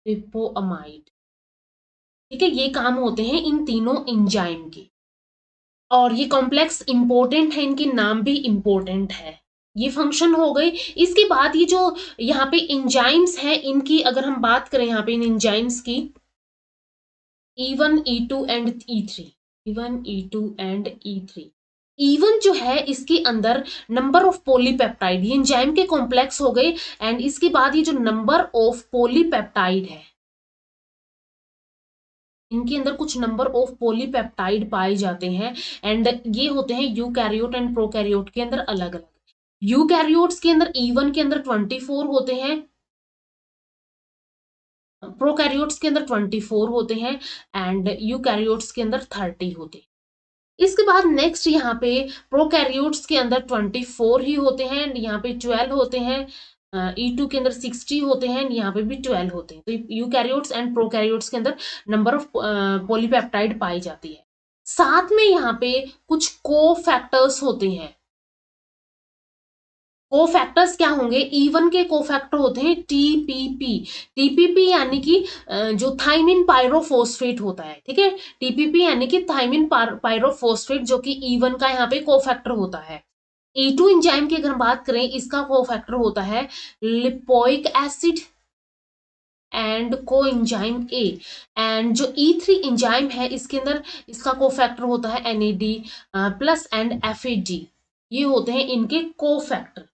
लिपोअमाइड। ठीक है, ये काम होते हैं इन तीनों एंजाइम के और ये कॉम्प्लेक्स इंपॉर्टेंट है, इनके नाम भी इंपॉर्टेंट है। ये फंक्शन हो गई। इसके बाद ये जो यहाँ पे एंजाइम्स हैं इनकी अगर हम बात करें यहाँ पे इन एंजाइम्स की, E1 E2 and E3, E1 E2 and E3। E1 जो है इसके अंदर नंबर ऑफ पॉलीपेप्टाइड, ये एंजाइम के कॉम्प्लेक्स हो गए एंड इसके बाद ये जो नंबर ऑफ पॉलीपेप्टाइड है इनके अंदर कुछ नंबर ऑफ पॉलीपेप्टाइड पाए जाते हैं एंड ये होते हैं यूकैरियोट एंड प्रोकैरियोट के अंदर अलग अलग। यूकैरियोट्स के अंदर E1 के अंदर 24 होते हैं, प्रोकैरियोट्स के अंदर 24 होते हैं एंड यूकैरियोट्स के अंदर 30 होते हैं। इसके बाद नेक्स्ट यहाँ पे प्रोकैरियोट्स के अंदर 24 ही होते हैं एंड यहाँ पे 12 होते हैं, E2 के अंदर 60 होते हैं एंड यहाँ पे भी 12 होते हैं। तो यूकैरियोट्स एंड प्रोकैरियोट्स के अंदर नंबर ऑफ पॉलीपेप्टाइड पाई जाती है। साथ में यहाँ पे कुछ को फैक्टर्स होते हैं। कोफैक्टर्स क्या होंगे, E1 के कोफैक्टर होते हैं TPP यानी कि जो थाइमिन पायरोफॉस्फेट होता है। ठीक है, TPP यानी कि थाइमिन पायरोफॉस्फेट जो कि E1 का यहाँ पे कोफैक्टर होता है। E2 एंजाइम की अगर हम बात करें, इसका कोफैक्टर होता है लिपोइक एसिड एंड को एंजाइम ए। एंड जो E3 एंजाइम है, इसके अंदर इसका कोफैक्टर होता है NAD प्लस एंड FAD। ये होते हैं इनके कोफैक्टर।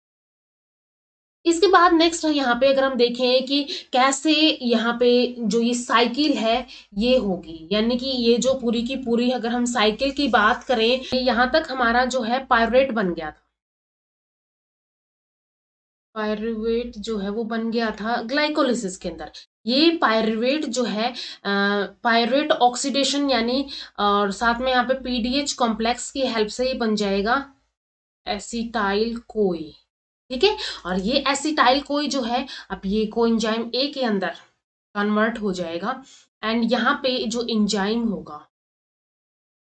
इसके बाद नेक्स्ट यहाँ पे अगर हम देखें कि कैसे यहाँ पे जो ये साइकिल है ये होगी, यानी कि ये जो पूरी की पूरी अगर हम साइकिल की बात करें, यहाँ तक हमारा जो है पायरुवेट बन गया था। पायरुवेट जो है वो बन गया था ग्लाइकोलिसिस के अंदर। ये पायरुवेट जो है पायरुवेट ऑक्सीडेशन यानी और साथ में यहाँ पे PDH कॉम्प्लेक्स की हेल्प से ही बन जाएगा एसिटाइल कोई। ठीक है, और ये एसिटाइल कोई जो है अब ये कोएंजाइम ए के अंदर कन्वर्ट हो जाएगा। एंड यहाँ पे जो एंजाइम होगा,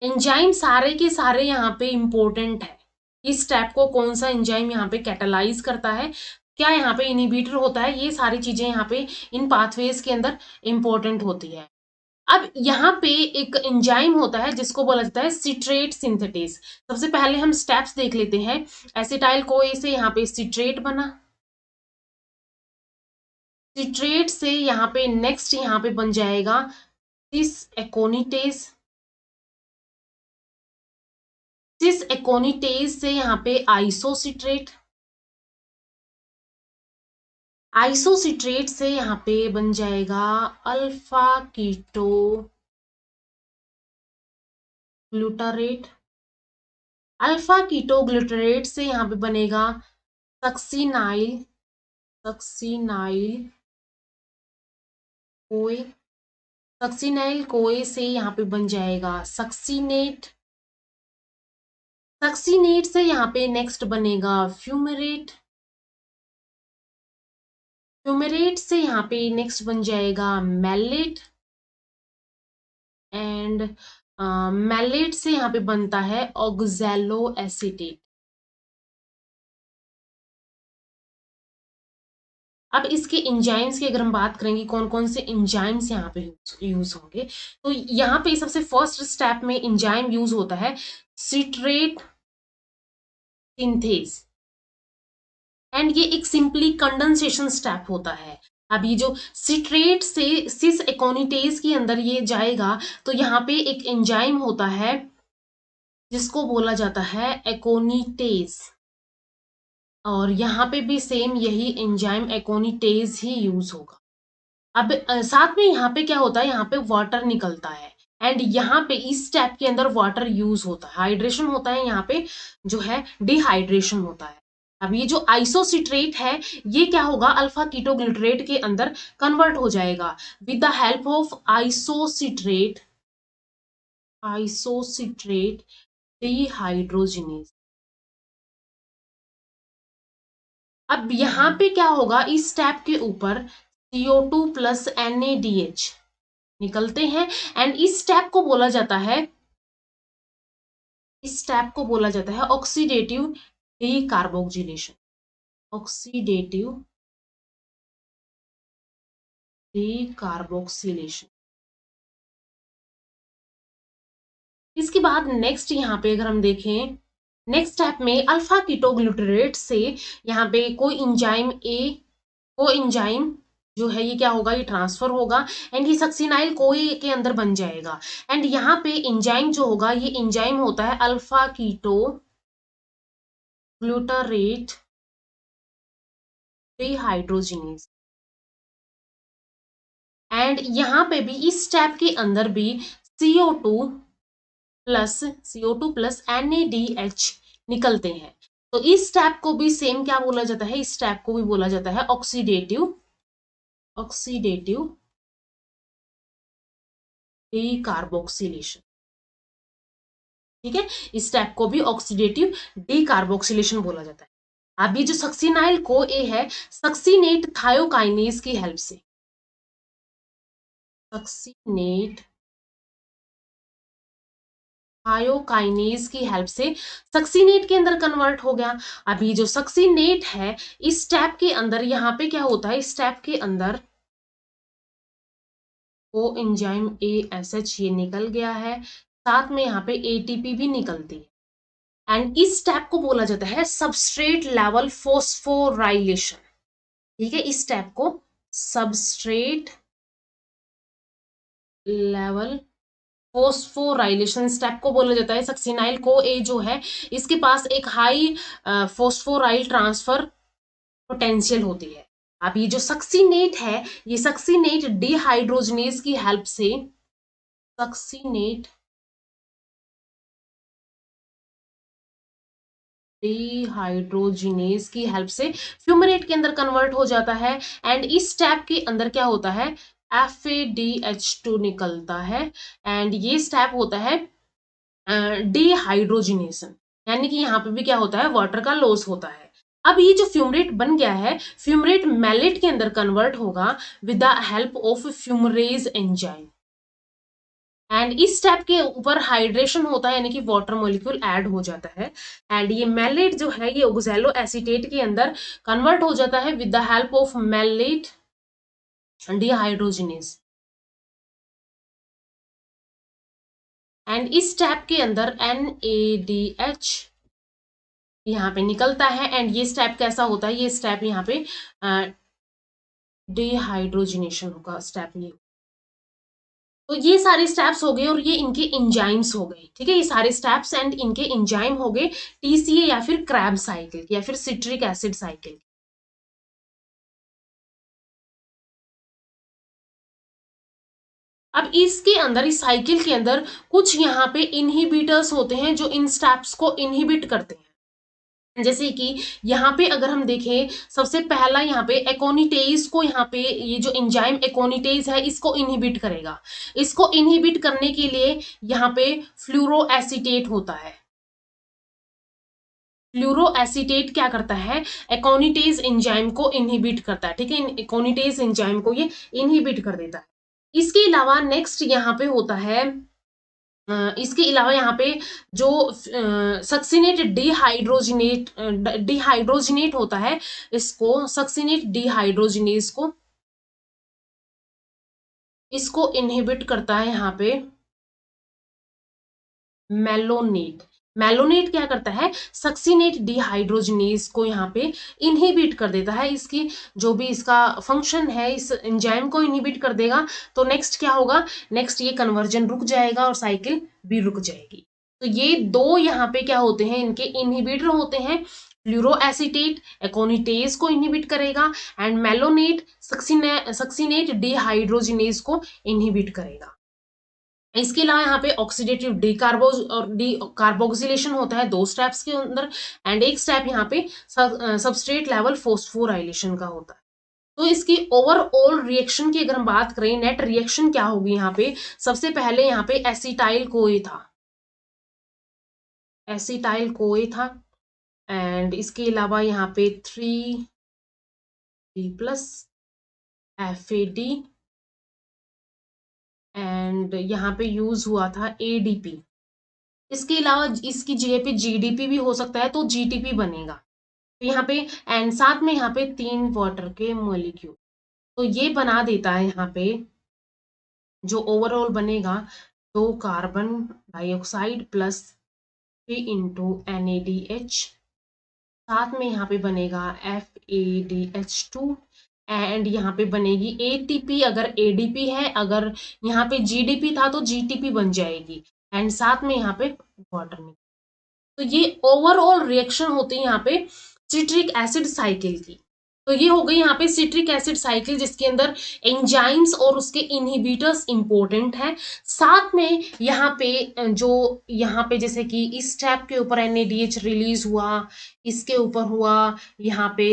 एंजाइम सारे के सारे यहाँ पे इंपॉर्टेंट है। इस स्टेप को कौन सा एंजाइम यहाँ पे कैटालाइज करता है, क्या यहाँ पे इनिबिटर होता है, ये सारी चीजें यहाँ पे इन पाथवेज के अंदर इंपॉर्टेंट होती है। अब यहाँ पे एक एंजाइम होता है जिसको बोला जाता है सिट्रेट सिंथेटेज। सबसे पहले हम स्टेप्स देख लेते हैं। एसिटाइल कोए से यहाँ पे सिट्रेट बना, सिट्रेट से यहाँ पे नेक्स्ट यहाँ पे बन जाएगा सिस एकोनिटेज, सिस एकोनिटेज से यहाँ पे आइसोसिट्रेट, आइसोसिट्रेट से यहाँ पे बन जाएगा alpha ketoglutarate, alpha ketoglutarate से यहाँ पे बनेगा सक्सिनाइल, सक्सिनाइल कोए, सक्सिनाइल कोए से यहाँ पे बन जाएगा सक्सीनेट, सक्सीनेट से यहाँ पे नेक्स्ट बनेगा फ्यूमेरेट, फ्यूमेरेट से यहाँ पे नेक्स्ट बन जाएगा मैलेट, एंड मैलेट से यहाँ पे बनता है ऑक्सैलो एसीटेट। अब इसके एंजाइम्स की अगर हम बात करेंगे कौन कौन से एंजाइम्स यहाँ पे यूज होंगे, तो यहाँ पे सबसे फर्स्ट स्टेप में एंजाइम यूज होता है सिट्रेट सिंथेज, एंड ये एक सिंपली कंडेंसेशन स्टेप होता है। अब ये जो सिट्रेट से सिस एकोनिटेज के अंदर ये जाएगा, तो यहाँ पे एक एंजाइम होता है जिसको बोला जाता है एकोनिटेज, और यहाँ पे भी सेम यही एंजाइम एकोनिटेज ही यूज होगा। अब साथ में यहाँ पे क्या होता है, यहाँ पे वाटर निकलता है, एंड यहाँ पे इस स्टेप के अंदर वाटर यूज होता है, हाइड्रेशन होता है, यहाँ पे जो है डिहाइड्रेशन होता है। अब ये जो आइसोसिट्रेट है ये क्या होगा, अल्फा कीटोग्लूटरेट के अंदर कन्वर्ट हो जाएगा with the help of isocitrate, isocitrate dehydrogenase. अब यहाँ पे क्या होगा, इस स्टेप के ऊपर CO2 प्लस NaDH निकलते हैं, एंड इस स्टेप को बोला जाता है, इस स्टेप को बोला जाता है ऑक्सीडेटिव डीकार्बोक्सिलेशन, ऑक्सीडेटिव डीकार्बोक्सिलेशन। इसके बाद नेक्स्ट यहाँ पे अगर हम देखें, नेक्स्ट स्टेप में अल्फा कीटोग्लूटरेट से यहाँ पे कोई इंजाइम ए, को इंजाइम जो है ये क्या होगा, ये ट्रांसफर होगा, एंड ये सक्सिनाइल कोई के अंदर बन जाएगा, एंड यहाँ पे इंजाइम जो होगा ये इंजाइम होता है alpha ketoglutarate dehydrogenase. And यहाँ पे भी इस स्टेप के अंदर भी CO2 plus CO2 plus NaDH निकलते हैं। तो इस स्टेप को भी सेम क्या बोला जाता है, इस स्टेप को भी बोला जाता है ऑक्सीडेटिव, ऑक्सीडेटिव डीकार्बोक्सिलेशन। ठीक है, इस स्टेप को भी ऑक्सीडेटिव डीकार्बोक्सिलेशन बोला जाता है। अब ये जो सक्सिनाइल को ए है, सक्सिनेट थायोकाइनेज की हेल्प से, सक्सिनेट थायोकाइनेज की हेल्प से सक्सिनेट के अंदर कन्वर्ट हो गया। अभी जो सक्सिनेट है इस स्टेप के अंदर यहाँ पे क्या होता है, इस स्टेप के अंदर को एंजाइम ASH ये निकल गया है, साथ में यहाँ पे ATP भी निकलती है। एंड इस स्टेप को बोला जाता है सबस्ट्रेट लेवल फोस्फोराइलेशन। ठीक है, इस स्टेप को सबस्ट्रेट लेवल फोस्फोराइलेशन स्टेप को बोला जाता है। सक्सिनाइल को ए जो है इसके पास एक हाई फोस्फोराइल ट्रांसफर पोटेंशियल होती है। अब ये जो सक्सिनेट है, ये सक्सिनेट डिहाइड्रोजनेज की हेल्प से, सक्सिनेट डिहाइड्रोजिनेज की हेल्प से फ्यूमरेट के अंदर कन्वर्ट हो जाता है। एंड इस स्टेप के अंदर क्या होता है, FADH2 निकलता है। एंड ये स्टेप होता है डिहाइड्रोजिनेशन, यानी कि यहाँ पे भी क्या होता है, वाटर का लॉस होता है। अब ये जो फ्यूमरेट बन गया है, फ्यूमरेट मैलेट के अंदर कन्वर्ट होगा with the help of fumarase enzyme. And इस स्टेप के ऊपर हाइड्रेशन होता है, यानी कि वाटर मॉलिक्यूल ऐड हो जाता है। एंड ये मैलेट जो है ये ऑक्सैलो एसीटेट के अंदर कन्वर्ट हो जाता है with the help of malate dehydrogenase. And इस स्टेप के अंदर NADH यहाँ पे निकलता है। एंड ये स्टेप कैसा होता है, ये स्टेप यहाँ पे डिहाइड्रोजिनेशन का स्टेप ये। तो ये सारे स्टेप्स हो गए और ये इनके एंजाइम्स हो गए। ठीक है, ये सारे स्टेप्स एंड इनके एंजाइम हो गए TCA या फिर क्रैब साइकिल या फिर सिट्रिक एसिड साइकिल। अब इसके अंदर, इस साइकिल के अंदर कुछ यहाँ पे इनहिबिटर्स होते हैं जो इन स्टेप्स को इनहिबिट करते हैं। जैसे कि यहाँ पे अगर हम देखें, सबसे पहला यहाँ पे एकोनिटेज को, यहाँ पे ये जो एंजाइम एकोनिटेज है इसको इनहिबिट करेगा। इसको इनहिबिट करने के लिए यहाँ पे फ्लूरो एसीटेट होता है। फ्लूरो एसीटेट क्या करता है, एकोनिटेज एंजाइम को इनहिबिट करता है। ठीक है, एकोनिटेज एंजाइम को ये इनहिबिट कर देता है। इसके अलावा नेक्स्ट यहाँ पे होता है, इसके अलावा यहाँ पे जो सक्सिनेट डिहाइड्रोजिनेट होता है, इसको सक्सिनेट डिहाइड्रोजिनेज को इसको इनहिबिट करता है यहाँ पे मेलोनेट। मेलोनेट क्या करता है, सक्सिनेट डिहाइड्रोजिनेज को यहाँ पे इनहिबिट कर देता है। इसकी जो भी इसका फंक्शन है, इस एंजाइम को इनहिबिट कर देगा। तो नेक्स्ट क्या होगा, नेक्स्ट ये कन्वर्जन रुक जाएगा और साइकिल भी रुक जाएगी। तो ये दो यहाँ पे क्या होते हैं, इनके इनहिबिटर होते हैं। फ्लूरो एसीटेट एकोनिटेज को इनहिबिट करेगा एंड मेलोनेट सक्सिनेट डिहाइड्रोजिनेज को इनहिबिट करेगा। इसके अलावा यहाँ पे ऑक्सीडेटिव डीकार्बोज और डीकार्बोक्सिलेशन होता है दो स्टेप्स के अंदर। एंड एक स्टेप यहाँ पे सबस्ट्रेट लेवल फोस्फोराइलेशन का होता है। तो इसकी ओवरऑल रिएक्शन की अगर हम बात करें, नेट रिएक्शन क्या होगी यहाँ पे, सबसे पहले यहाँ पे एसिटाइल कोए था, एसिटाइल कोए था। एंड इसके अलावा यहाँ पे 3D+ FAD एंड यहाँ पे यूज हुआ था ADP। इसके अलावा इसकी जगह पे GDP भी हो सकता है, तो GTP बनेगा। तो यहाँ पे एंड साथ में यहाँ पे 3 वाटर के मॉलिक्यूल, तो ये बना देता है यहाँ पे जो ओवरऑल बनेगा 2 कार्बन डाइऑक्साइड प्लस 3 × NADH। साथ में यहाँ पे बनेगा FADH2 एंड यहाँ पे बनेगी ATP अगर ADP है, अगर यहाँ पे GDP था तो GTP बन जाएगी। एंड साथ में यहाँ पे वाटर में। तो ये ओवरऑल रिएक्शन होती है यहाँ पे सिट्रिक एसिड साइकिल की। तो ये हो गई यहाँ पे सिट्रिक एसिड साइकिल, जिसके अंदर एंजाइम्स और उसके इनहिबिटर्स इंपॉर्टेंट है। साथ में यहाँ पे जो यहाँ पे जैसे कि इस स्टेप के ऊपर NADH रिलीज हुआ, इसके ऊपर हुआ, यहाँ पे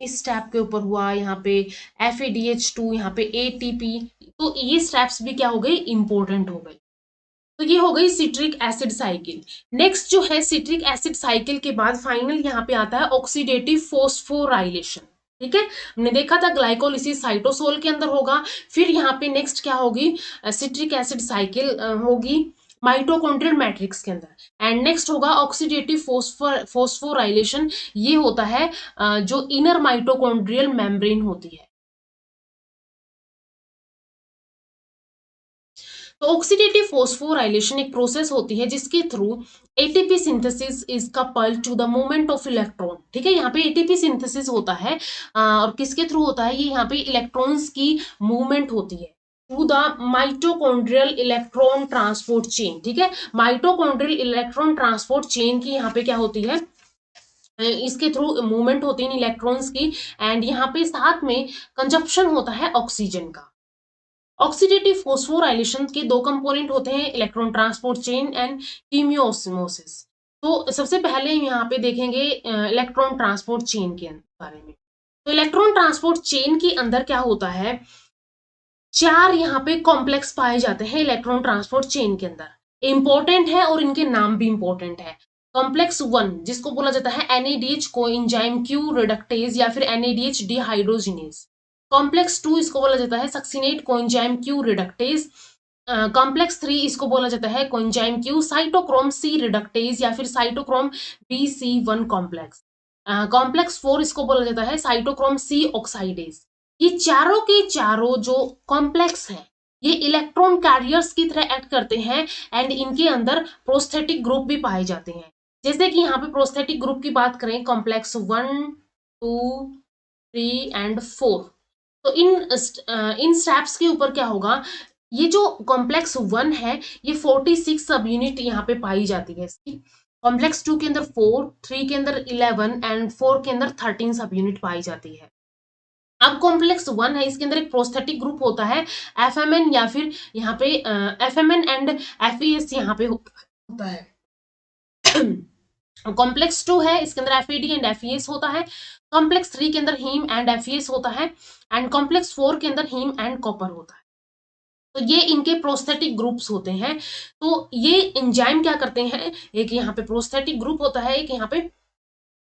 इस स्टेप के ऊपर हुआ, यहाँ पे FADH2, यहाँ पे ATP। तो ये स्टेप्स भी क्या हो गए, इंपॉर्टेंट हो गए। तो ये हो गई सिट्रिक एसिड साइकिल। नेक्स्ट जो है सिट्रिक एसिड साइकिल के बाद फाइनल यहाँ पे आता है ऑक्सीडेटिव फोस्फोराइलेशन। ठीक है, हमने देखा था ग्लाइकोलिसिस साइटोसोल के अंदर होगा। फिर यहाँ पे नेक्स्ट क्या होगी, सिट्रिक एसिड साइकिल होगी माइटोकॉन्ड्रियल मैट्रिक्स के अंदर। एंड नेक्स्ट होगा ऑक्सीडेटिव फोस्फोराइलेशन। ये होता है जो इनर माइटोकॉन्ड्रियल मेम्ब्रेन होती है। तो ऑक्सीडेटिव फॉस्फोराइलेशन एक प्रोसेस होती है जिसके through ATP synthesis is coupled to the movement of electron. ठीक है, यहाँ पे एटीपी सिंथेसिस होता है और किसके थ्रू होता है, ये यहाँ पे इलेक्ट्रॉन्स की मूवमेंट होती है through the mitochondrial electron transport chain. ठीक है, माइटोकॉन्ड्रियल इलेक्ट्रॉन ट्रांसपोर्ट चेन की यहाँ पे क्या होती है, इसके थ्रू मूवमेंट होती है इलेक्ट्रॉन्स की, एंड यहाँ पे साथ में कंजप्शन होता है ऑक्सीजन का। ऑक्सीडेटिव फॉस्फोराइलेशन के दो कंपोनेंट होते हैं, इलेक्ट्रॉन ट्रांसपोर्ट चेन एंड कीमियोसिस। तो सबसे पहले यहाँ पे देखेंगे इलेक्ट्रॉन ट्रांसपोर्ट चेन के बारे में। तो इलेक्ट्रॉन ट्रांसपोर्ट चेन के अंदर क्या होता है, चार यहाँ पे कॉम्प्लेक्स पाए जाते हैं इलेक्ट्रॉन ट्रांसपोर्ट चेन के अंदर, इंपॉर्टेंट है और इनके नाम भी इंपॉर्टेंट है। कॉम्प्लेक्स 1 जिसको बोला जाता है NADH कोएंजाइम Q रिडक्टेज या फिर NADH डिहाइड्रोजिनेज। कॉम्प्लेक्स 2 इसको बोला जाता है succinate coenzyme Q reductase. Complex 3 इसको बोला जाता है coenzyme Q cytochrome C reductase या फिर साइटोक्रोम BC1 कॉम्प्लेक्स। कॉम्प्लेक्स 4 इसको बोला जाता है साइटोक्रोम C ऑक्साइडेज। ये चारों के चारों जो कॉम्प्लेक्स हैं ये इलेक्ट्रॉन कैरियर्स की तरह एक्ट करते हैं एंड इनके अंदर प्रोस्थेटिक ग्रुप भी पाए जाते हैं। जैसे कि यहाँ पे प्रोस्थेटिक ग्रुप की बात करें, कॉम्प्लेक्स 1, 2, 3 एंड 4। तो इन स्टेप्स के ऊपर क्या होगा, ये जो कॉम्प्लेक्स 1 है ये 46 सब यूनिट यहाँ पे पाई जाती है इसकी। कॉम्प्लेक्स 2 के अंदर 4, 3 के अंदर 11 एंड 4 के अंदर 13 सब यूनिट पाई जाती है। अब कॉम्प्लेक्स 1 है, इसके अंदर एक प्रोस्थेटिक ग्रुप होता है FMN या फिर यहाँ पे FMN एंड FES यहाँ पे होता है। कॉम्प्लेक्स 2 है, इसके अंदर FAD एंड FES होता है। कॉम्प्लेक्स 3 के अंदर हीम एंड FES होता है एंड कॉम्प्लेक्स 4 के अंदर हीम एंड कॉपर होता है। तो ये इनके प्रोस्थेटिक ग्रुप्स होते हैं। तो ये एंजाइम क्या करते हैं, एक यहाँ पे प्रोस्थेटिक ग्रुप होता है, एक यहाँ पे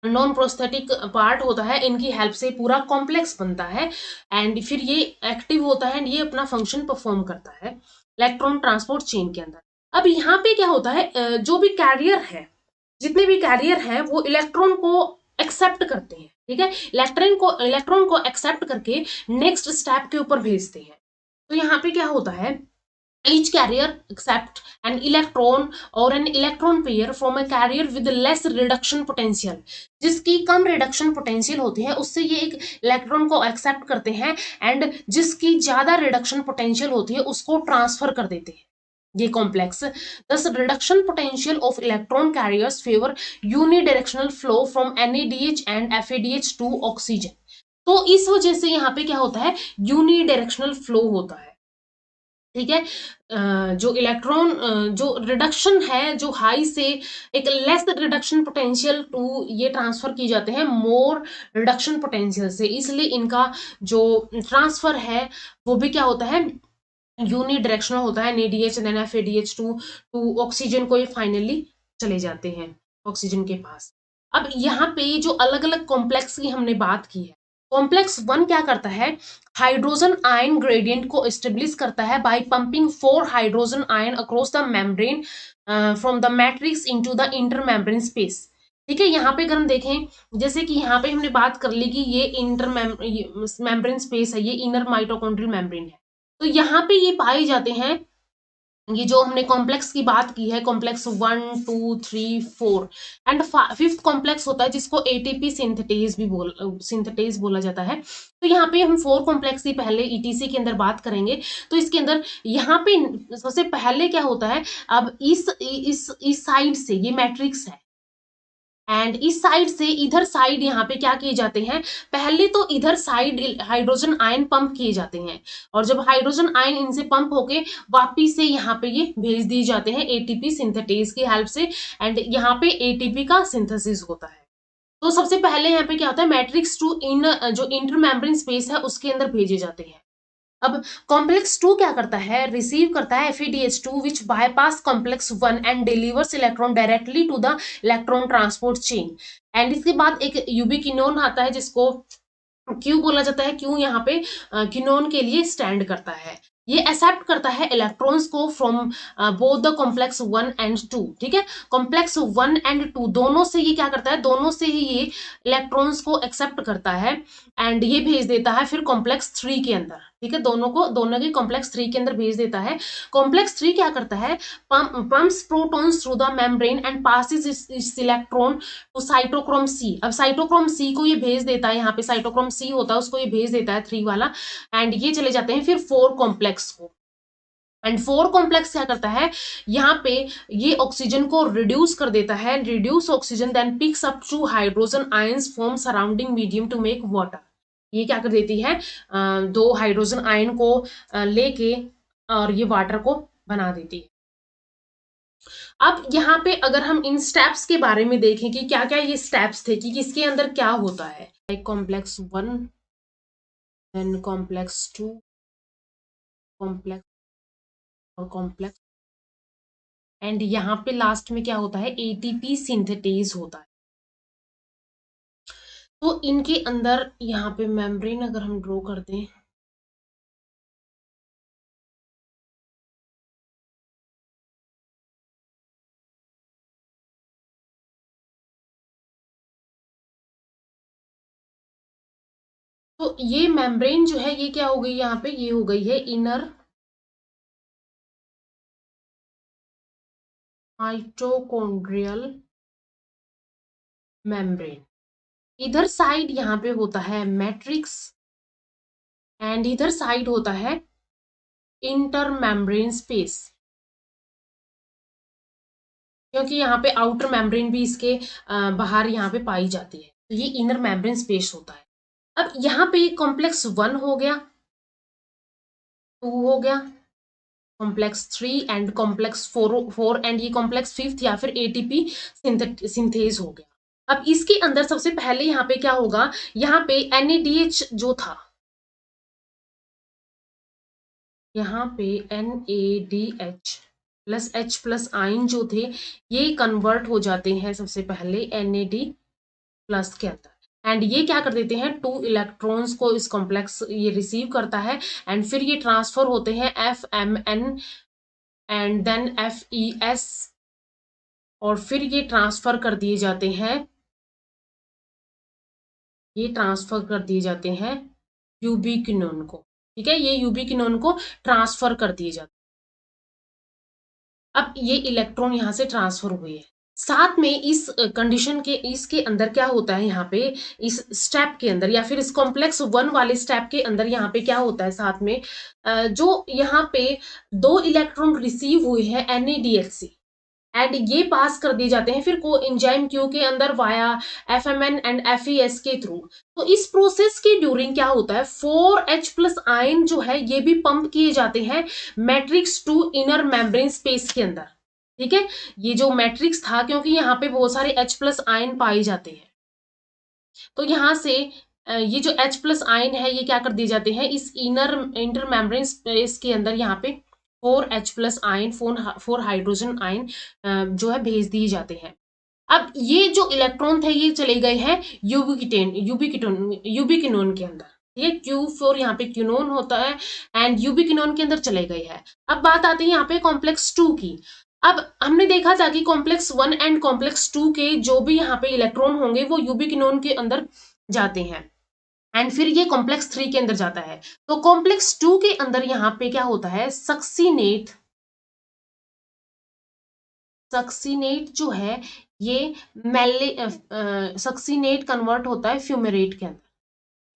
नॉन प्रोस्थेटिक पार्ट होता है, इनकी हेल्प से पूरा कॉम्प्लेक्स बनता है एंड फिर ये एक्टिव होता है एंड ये अपना फंक्शन परफॉर्म करता है इलेक्ट्रॉन ट्रांसपोर्ट चेन के अंदर। अब यहाँ पे क्या होता है, जो भी कैरियर है, जितने भी कैरियर हैं वो इलेक्ट्रॉन को एक्सेप्ट करते हैं। ठीक है, इलेक्ट्रॉन को एक्सेप्ट करके नेक्स्ट स्टेप के ऊपर भेजते हैं। तो यहाँ पे क्या होता है, each carrier accept an electron or an electron pair from a carrier with less reduction potential। जिसकी कम रिडक्शन पोटेंशियल होती है उससे ये एक इलेक्ट्रॉन को एक्सेप्ट करते हैं एंड जिसकी ज्यादा रिडक्शन पोटेंशियल होती है उसको ट्रांसफर कर देते हैं ये complex. Thus reduction potential of electron carriers favour unidirectional flow from NADH and FADH to oxygen. तो इस वजह से यहाँ पे क्या होता है, यूनिडायरेक्शनल फ्लो होता है। ठीक है, जो इलेक्ट्रॉन जो रिडक्शन है, जो हाई से एक लेस रिडक्शन पोटेंशियल टू ये ट्रांसफर की जाते हैं मोर रिडक्शन पोटेंशियल से, इसलिए इनका जो ट्रांसफर है वो भी क्या होता है, यूनिडायरेक्शनल होता है। NADH then FADH to oxygen को ये फाइनली चले जाते हैं ऑक्सीजन के पास। अब यहाँ पे जो अलग अलग कॉम्प्लेक्स की हमने बात की है, कॉम्प्लेक्स 1 क्या करता है, हाइड्रोजन आयन ग्रेडियंट को एस्टेब्लिश करता है by pumping 4 hydrogen ion across the membrane from the matrix into the intermembrane space. ठीक है, यहाँ पे अगर हम देखें, जैसे कि यहाँ पे हमने बात कर ली कि ये इंटर मेम्ब्रेन स्पेस है, ये इनर माइटोकॉन्ड्रियल मेम्ब्रेन है। तो यहाँ पे ये पाए जाते हैं, ये जो हमने कॉम्प्लेक्स की बात की है, कॉम्प्लेक्स 1, 2, 3, 4 एंड 5th कॉम्प्लेक्स होता है जिसको ATP सिंथेटेज बोला जाता है। तो यहाँ पे हम 4 कॉम्प्लेक्स की पहले ETC के अंदर बात करेंगे। तो इसके अंदर यहाँ पे सबसे पहले क्या होता है, अब इस साइड से ये मैट्रिक्स है एंड इस साइड से इधर साइड यहाँ पे क्या किए जाते हैं, पहले तो इधर साइड हाइड्रोजन आयन पंप किए जाते हैं और जब हाइड्रोजन आयन इनसे पंप होके वापिस से यहाँ पे ये भेज दिए जाते हैं ATP सिंथेटेज की हेल्प से एंड यहाँ पे ATP का सिंथेसिस होता है। तो सबसे पहले यहाँ पे क्या होता है, मैट्रिक्स टू इन जो इंटर मेम्ब्रेन स्पेस है उसके अंदर भेजे जाते हैं। अब कॉम्प्लेक्स 2 क्या करता है, रिसीव करता है FADH2 which bypass complex 1 and delivers electron directly to the electron transport chain. And इसके बाद एक यूबिक्विनोन आता है जिसको क्यू बोला जाता है। क्यू यहाँ पे क्विनोन के लिए स्टैंड करता है। ये एक्सेप्ट करता है इलेक्ट्रॉन्स को from both the complex 1 and 2। ठीक है, कॉम्प्लेक्स 1 एंड 2 दोनों से ये क्या करता है, दोनों से ही ये इलेक्ट्रॉन्स को एक्सेप्ट करता है एंड ये भेज देता है फिर कॉम्प्लेक्स 3 के अंदर। ठीक है, दोनों की कॉम्प्लेक्स 3 के अंदर भेज देता है। कॉम्प्लेक्स 3 क्या करता है, pumps protons through the membrane and passes its electron to cytochrome C. अब साइटोक्रोम सी को ये भेज देता है, यहाँ पे साइटोक्रोम सी होता है उसको ये भेज देता है 3 वाला, एंड ये चले जाते हैं फिर 4 कॉम्प्लेक्स को। एंड 4 कॉम्प्लेक्स क्या करता है, यहाँ पे ये ऑक्सीजन को रिड्यूस कर देता है, reduce oxygen then picks up two hydrogen ions from surrounding medium to make water. ये क्या कर देती है, 2 हाइड्रोजन आयन को लेके और ये वाटर को बना देती है। अब यहाँ पे अगर हम इन स्टेप्स के बारे में देखें कि क्या क्या ये स्टेप्स थे, कि किसके अंदर क्या होता है, कॉम्प्लेक्स 1, देन कॉम्प्लेक्स 2, कॉम्प्लेक्स और कॉम्प्लेक्स, एंड यहाँ पे लास्ट में क्या होता है, एटीपी सिंथेटेज होता है। तो इनके अंदर यहाँ पे मेम्ब्रेन अगर हम ड्रॉ कर दें, तो ये मेम्ब्रेन जो है ये क्या हो गई, यहाँ पे ये हो गई है इनर माइटोकॉन्ड्रियल मेम्ब्रेन। इधर साइड यहाँ पे होता है मैट्रिक्स, एंड इधर साइड होता है इंटर मेम्ब्रेन स्पेस, क्योंकि यहाँ पे आउटर मेम्ब्रेन भी इसके बाहर यहाँ पे पाई जाती है, तो ये इनर मेम्ब्रेन स्पेस होता है। अब यहाँ पे कॉम्प्लेक्स 1 हो गया, 2 हो गया, कॉम्प्लेक्स 3 एंड कॉम्प्लेक्स 4 एंड ये कॉम्प्लेक्स 5 या फिर एटीपी सिंथेज हो गया। अब इसके अंदर सबसे पहले यहाँ पे क्या होगा, यहाँ पे NADH जो था, यहाँ पे NADH plus H plus ion जो थे ये कन्वर्ट हो जाते हैं सबसे पहले NAD प्लस के अंदर, एंड ये क्या कर देते हैं, 2 इलेक्ट्रॉन्स को इस कॉम्प्लेक्स ये रिसीव करता है, एंड फिर ये ट्रांसफर होते हैं FMN एंड देन FES, और फिर ये ट्रांसफर कर दिए जाते हैं, ये ट्रांसफर कर दिए जाते हैं यूबिक्विनोन को। ठीक है, ये यूबिक्विनोन को ट्रांसफर कर दिए जाते हैं। अब ये इलेक्ट्रॉन यहां से ट्रांसफर हुए हैं, साथ में इस कंडीशन के इसके अंदर क्या होता है, यहाँ पे इस स्टेप के अंदर या फिर इस कॉम्प्लेक्स 1 वाले स्टेप के अंदर यहाँ पे क्या होता है, साथ में जो यहाँ पे 2 इलेक्ट्रॉन रिसीव हुए हैं NADH से, एंड ये पास कर दिए जाते हैं फिर को एंजाइम क्यू के अंदर वाया FMN एंड FES के थ्रू। तो इस प्रोसेस की ड्यूरिंग क्या होता है, 4H प्लस आयन जो है ये भी पंप किए जाते हैं matrix to inner membrane space के अंदर। ठीक है, ये जो मैट्रिक्स था, क्योंकि यहाँ पे बहुत सारे H प्लस आयन पाए जाते हैं, तो यहाँ से ये जो H प्लस आयन है ये क्या कर दिए जाते हैं इस इंटर मेम्ब्रेन स्पेस के अंदर, यहाँ पे 4H plus ion 4 hydrogen ion जो है भेज दिए जाते हैं। अब ये जो इलेक्ट्रॉन थे ये चले गए हैं यूबिक्विनोन के अंदर, ये Q4 यहाँ पे क्यूनोन होता है एंड यूबिक्विनोन के अंदर चले गए हैं। अब बात आती है यहाँ पे कॉम्प्लेक्स 2 की। अब हमने देखा था कि कॉम्प्लेक्स 1 एंड कॉम्प्लेक्स 2 के जो भी यहाँ पे इलेक्ट्रॉन होंगे वो यूबिक्विनोन के अंदर जाते हैं, एंड फिर ये कॉम्प्लेक्स 3 के अंदर जाता है। तो कॉम्प्लेक्स 2 के अंदर यहाँ पे क्या होता है, सक्सीनेट जो है ये सक्सीनेट कन्वर्ट होता है फ्यूमेरेट के अंदर।